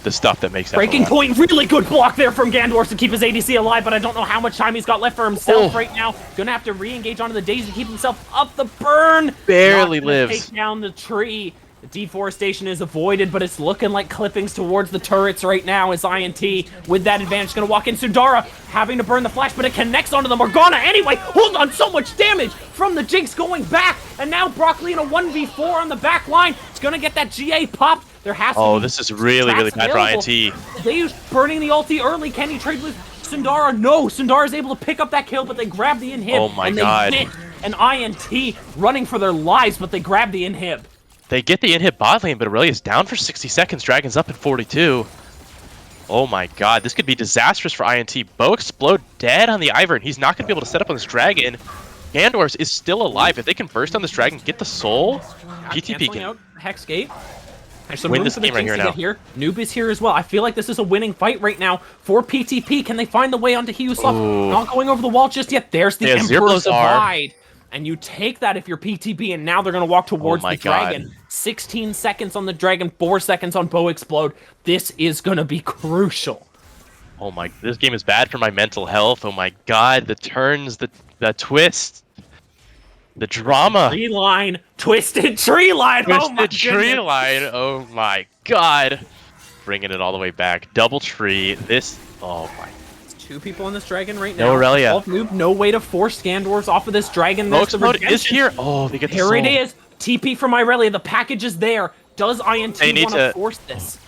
stuff that makes that breaking point. Really good block there from Gandorf to keep his ADC alive, but I don't know how much time he's got left for himself right now. Gonna have to re-engage onto the Daisy to keep himself up. The burn barely lives. Take down the tree. The deforestation is avoided, but it's looking like clippings towards the turrets right now as INT with that advantage gonna walk in. Sundara having to burn the flash, but it connects onto the Morgana anyway. Hold on, so much damage from the Jinx going back, and now Broccoli in a 1v4 on the back line. It's gonna get that GA popped. There has to be this is really bad for INT. They use burning the ulti early. Can he trade with Sundara? No, Sundara is able to pick up that kill, but they grab the inhib. Oh my god. They get an INT running for their lives, but they grab the inhib. They get the inhib bot lane, but Aurelia's down for 60 seconds. Dragon's up at 42. Oh my god, this could be disastrous for INT. Bow Explode dead on the Ivern. He's not going to be able to set up on this dragon. Gandorf is still alive. If they can burst on this dragon, get the soul, PTP can out Hex Gate. There's some win room this for the game right Jinx here to now. get here. Noob is here as well. I feel like this is a winning fight right now for PTP. Can they find the way onto Hiuslav? Not going over the wall just yet. There's the Emperor's Divide. And you take that if you're PTP, and now they're going to walk towards the dragon. 16 seconds on the dragon, 4 seconds on Bow Explode. This is going to be crucial. Oh my, this game is bad for my mental health. Oh my god, the turns, the twist, the drama. Tree line, twisted tree line. Twisted tree line. Oh my god. Bringing it all the way back. Double tree. This, oh my. 2 people on this dragon right now. No Aurelia. Noob, no way to force Gandorf off of this dragon. Bow Explode is here. Oh, they get the soul. Here it is. TP from Irelia. The package is there. Does INT want to force this?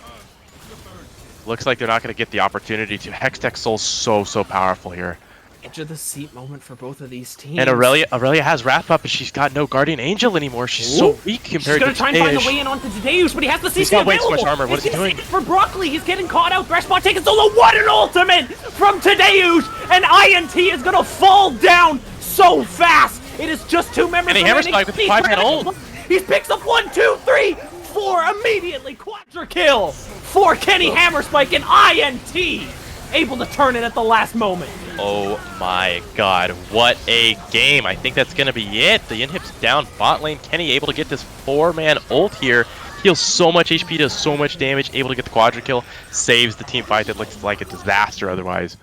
Looks like they're not going to get the opportunity to. Hextech Soul's so powerful here. Edge of the seat moment for both of these teams. And Aurelia has Wrath Up, but she's got no Guardian Angel anymore. She's so weak compared to She's going to try and find the way in onto Tadeusz, but he has the CC He's got way available. too much armor. What is he doing? For Broccoli, he's getting caught out. Threshbot taking solo. What an ultimate from Tadeusz! And INT is going to fall down so fast. It is just 2 members remaining. And he Hammerspike with the 5-man ult. He picks up 1, 2, 3, 4 immediately. Quadra kill for Kenny Hammerspike, and INT able to turn it at the last moment. Oh my god, what a game. I think that's going to be it. The inhib's down bot lane. Kenny able to get this 4-man ult here. Heals so much HP, does so much damage, able to get the quadra kill, saves the team fight that looks like a disaster otherwise.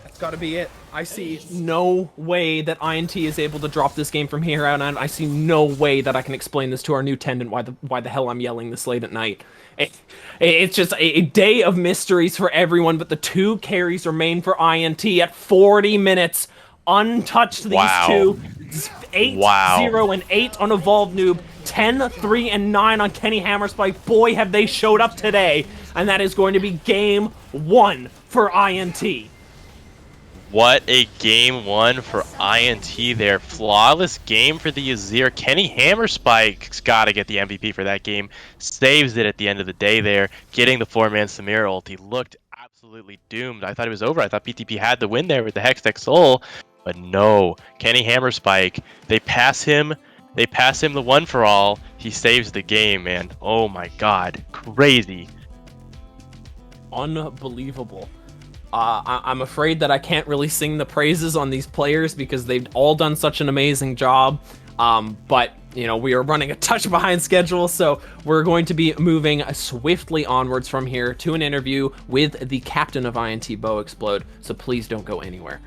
That's got to be it. I see no way that INT is able to drop this game from here out, and I see no way that I can explain this to our new tendon why the hell I'm yelling this late at night. It's just a day of mysteries for everyone, but the 2 carries remain for INT at 40 minutes. Untouched, these 2. 8, Wow. 0, and 8 on Evolved Noob, 10, 3, and 9 on Kenny Hammerspike. Boy, have they showed up today, and that is going to be game 1 for INT. What a game 1 for INT there. Flawless game for the Azir. Kenny Hammerspike's got to get the MVP for that game. Saves it at the end of the day there, getting the 4-man Samir ult. He looked absolutely doomed. I thought it was over. I thought PTP had the win there with the Hextech Soul. But no, Kenny Hammerspike, they pass him the one for all. He saves the game, man. Oh my god. Crazy. Unbelievable. I'm afraid that I can't really sing the praises on these players because they've all done such an amazing job. But, you know, we are running a touch behind schedule, so we're going to be moving swiftly onwards from here to an interview with the captain of INT, Bo Explode, so please don't go anywhere.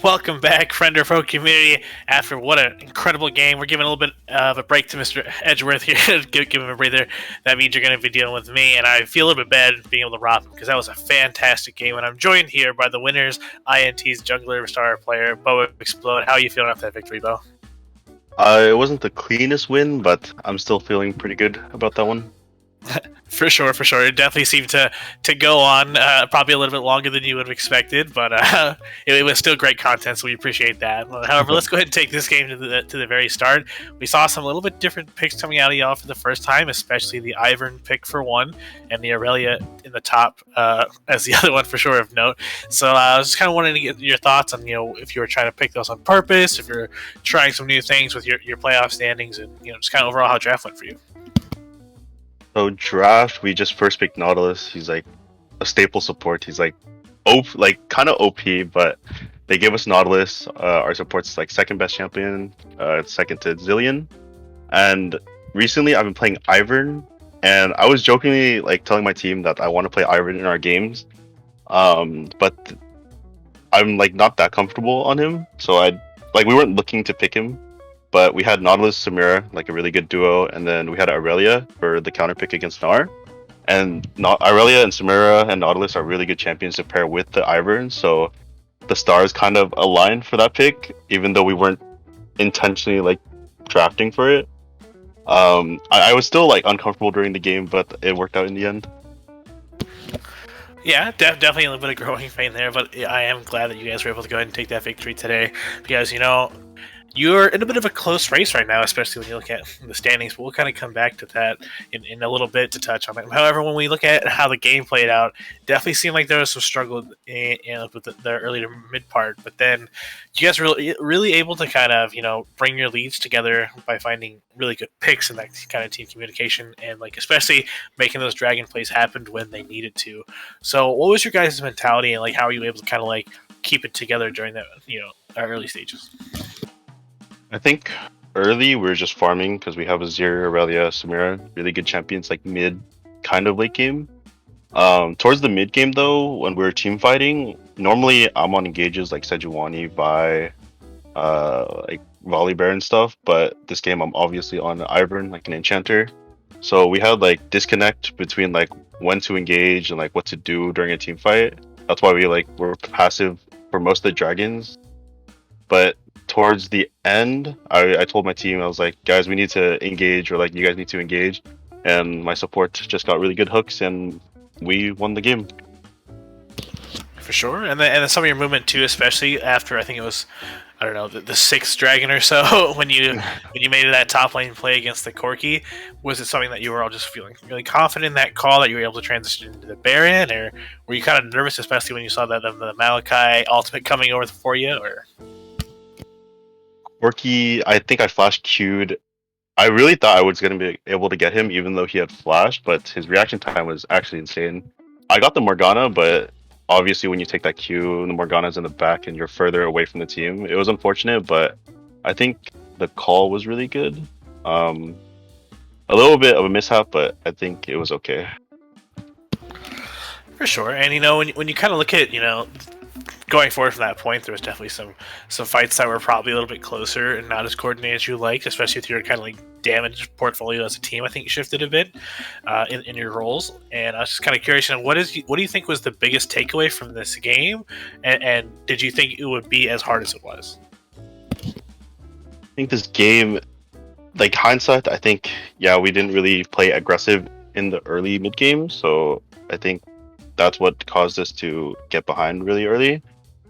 Welcome back, friend or foe community. After what an incredible game, we're giving a little bit of a break to Mr. Edgeworth here. give him a breather. That means you're going to be dealing with me, and I feel a little bit bad being able to rob him because that was a fantastic game. And I'm joined here by the winners, INT's jungler star player, Bo Explode. How are you feeling after that victory, Bo? It wasn't the cleanest win, but I'm still feeling pretty good about that one. For sure. It definitely seemed to go on probably a little bit longer than you would have expected, but it was still great content, so we appreciate that. However, let's go ahead and take this game to the very start. We saw some little bit different picks coming out of y'all for the first time, especially the Ivern pick for one, and the Aurelia in the top as the other one for sure of note. So I was just kind of wanting to get your thoughts on, you know, if you were trying to pick those on purpose, if you're trying some new things with your playoff standings, and, you know, just kind of overall how draft went for you. So draft, we just first picked Nautilus. He's like a staple support. He's like kind of OP, but they gave us Nautilus. Our support's like second best champion, second to Zillion. And recently I've been playing Ivern, and I was jokingly like telling my team that I want to play Ivern in our games. But I'm like not that comfortable on him, so we weren't looking to pick him. But we had Nautilus, Samira, like a really good duo, and then we had Aurelia for the counter pick against Gnar. And Aurelia and Samira and Nautilus are really good champions to pair with the Ivern, so the stars kind of aligned for that pick, even though we weren't intentionally like drafting for it. I was still like uncomfortable during the game, but it worked out in the end. Yeah, definitely a little bit of growing pain there, but I am glad that you guys were able to go ahead and take that victory today, because you're in a bit of a close race right now, especially when you look at the standings. But we'll kind of come back to that in a little bit to touch on it. However, when we look at how the game played out, definitely seemed like there was some struggle with the early to mid part. But then you guys were really able to kind of bring your leads together by finding really good picks and that kind of team communication, and like especially making those dragon plays happen when they needed to. So, what was your guys' mentality, and like how were you able to kind of like keep it together during that early stages? I think early we were just farming because we have Azir, Aurelia, Samira, really good champions like mid, kind of late game. Towards the mid game though, when we were team fighting, normally I'm on engages like Sejuani, Vi, like Volibear and stuff, but this game I'm obviously on Ivern, like an enchanter. So we had like disconnect between like when to engage and like what to do during a team fight. That's why we like were passive for most of the dragons. But towards the end, I told my team, I was like, guys, we need to engage, or like you guys need to engage. And my support just got really good hooks, and we won the game. For sure, and then some of your movement too, especially after I think it was, I don't know, the sixth dragon or so when you made that top lane play against the Corki. Was it something that you were all just feeling really confident in that call that you were able to transition into the Baron, or were you kind of nervous, especially when you saw that the Malachi ultimate coming over for you? Or Corki, I think I flash queued. I really thought I was going to be able to get him, even though he had flash, but his reaction time was actually insane. I got the Morgana, but obviously when you take that Q and the Morgana's in the back and you're further away from the team, it was unfortunate, but I think the call was really good. A little bit of a mishap, but I think it was okay. for sure, and when you kind of look at going forward from that point, there was definitely some fights that were probably a little bit closer and not as coordinated as you liked, especially with your kind of like damage portfolio as a team. I think you shifted a bit in your roles, and I was just kind of curious. What do you think was the biggest takeaway from this game, and did you think it would be as hard as it was? I think this game, like hindsight, I think we didn't really play aggressive in the early mid game, so I think that's what caused us to get behind really early.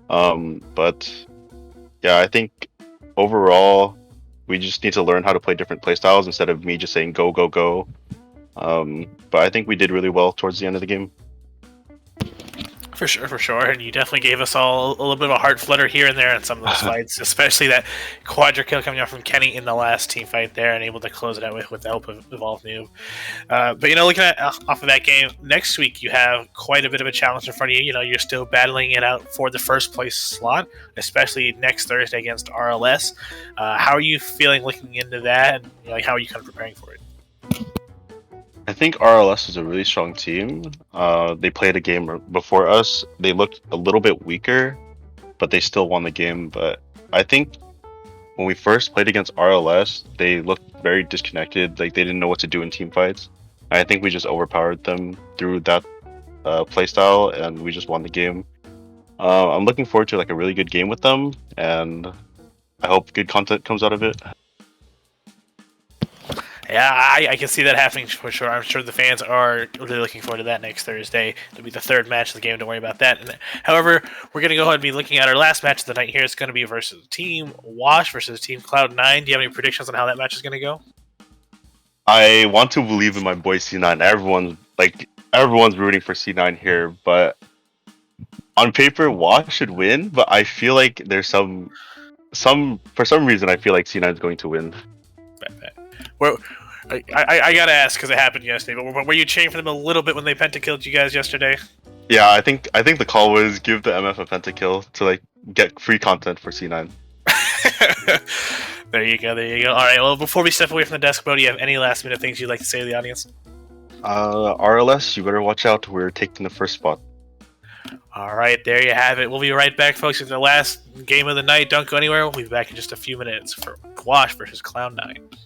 But yeah, I think overall we just need to learn how to play different playstyles instead of me just saying go go go. But I think we did really well towards the end of the game. For sure, and you definitely gave us all a little bit of a heart flutter here and there in some of those fights, especially that quadra kill coming out from Kenny in the last team fight there, and able to close it out with the help of Evolve Noob. But looking at off of that game, next week you have quite a bit of a challenge in front of you. You're still battling it out for the first place slot, especially next Thursday against RLS. How are you feeling looking into that, and how are you kind of preparing for it? I think RLS is a really strong team. They played a game before us. They looked a little bit weaker, but they still won the game. But I think when we first played against RLS, they looked very disconnected. Like they didn't know what to do in team fights. I think we just overpowered them through that playstyle, and we just won the game. I'm looking forward to like a really good game with them, and I hope good content comes out of it. Yeah, I can see that happening for sure. I'm sure the fans are really looking forward to that next Thursday. It'll be the third match of the game. Don't worry about that. However, we're going to go ahead and be looking at our last match of the night here. It's going to be versus Team Wash versus Team Cloud9. Do you have any predictions on how that match is going to go? I want to believe in my boy C9. Everyone's rooting for C9 here, but on paper, Wash should win. But I feel like there's some for some reason I feel like C9 is going to win. Well, I gotta ask because it happened yesterday. But were you cheering for them a little bit when they pentakilled you guys yesterday? Yeah, I think the call was give the MF a pentakill to like get free content for C9. There you go. All right. Well, before we step away from the desk, Bo, do you have any last minute things you'd like to say to the audience? RLS, you better watch out. We're taking the first spot. All right, there you have it. We'll be right back, folks, with the last game of the night. Don't go anywhere. We'll be back in just a few minutes for Wash versus Cloud9.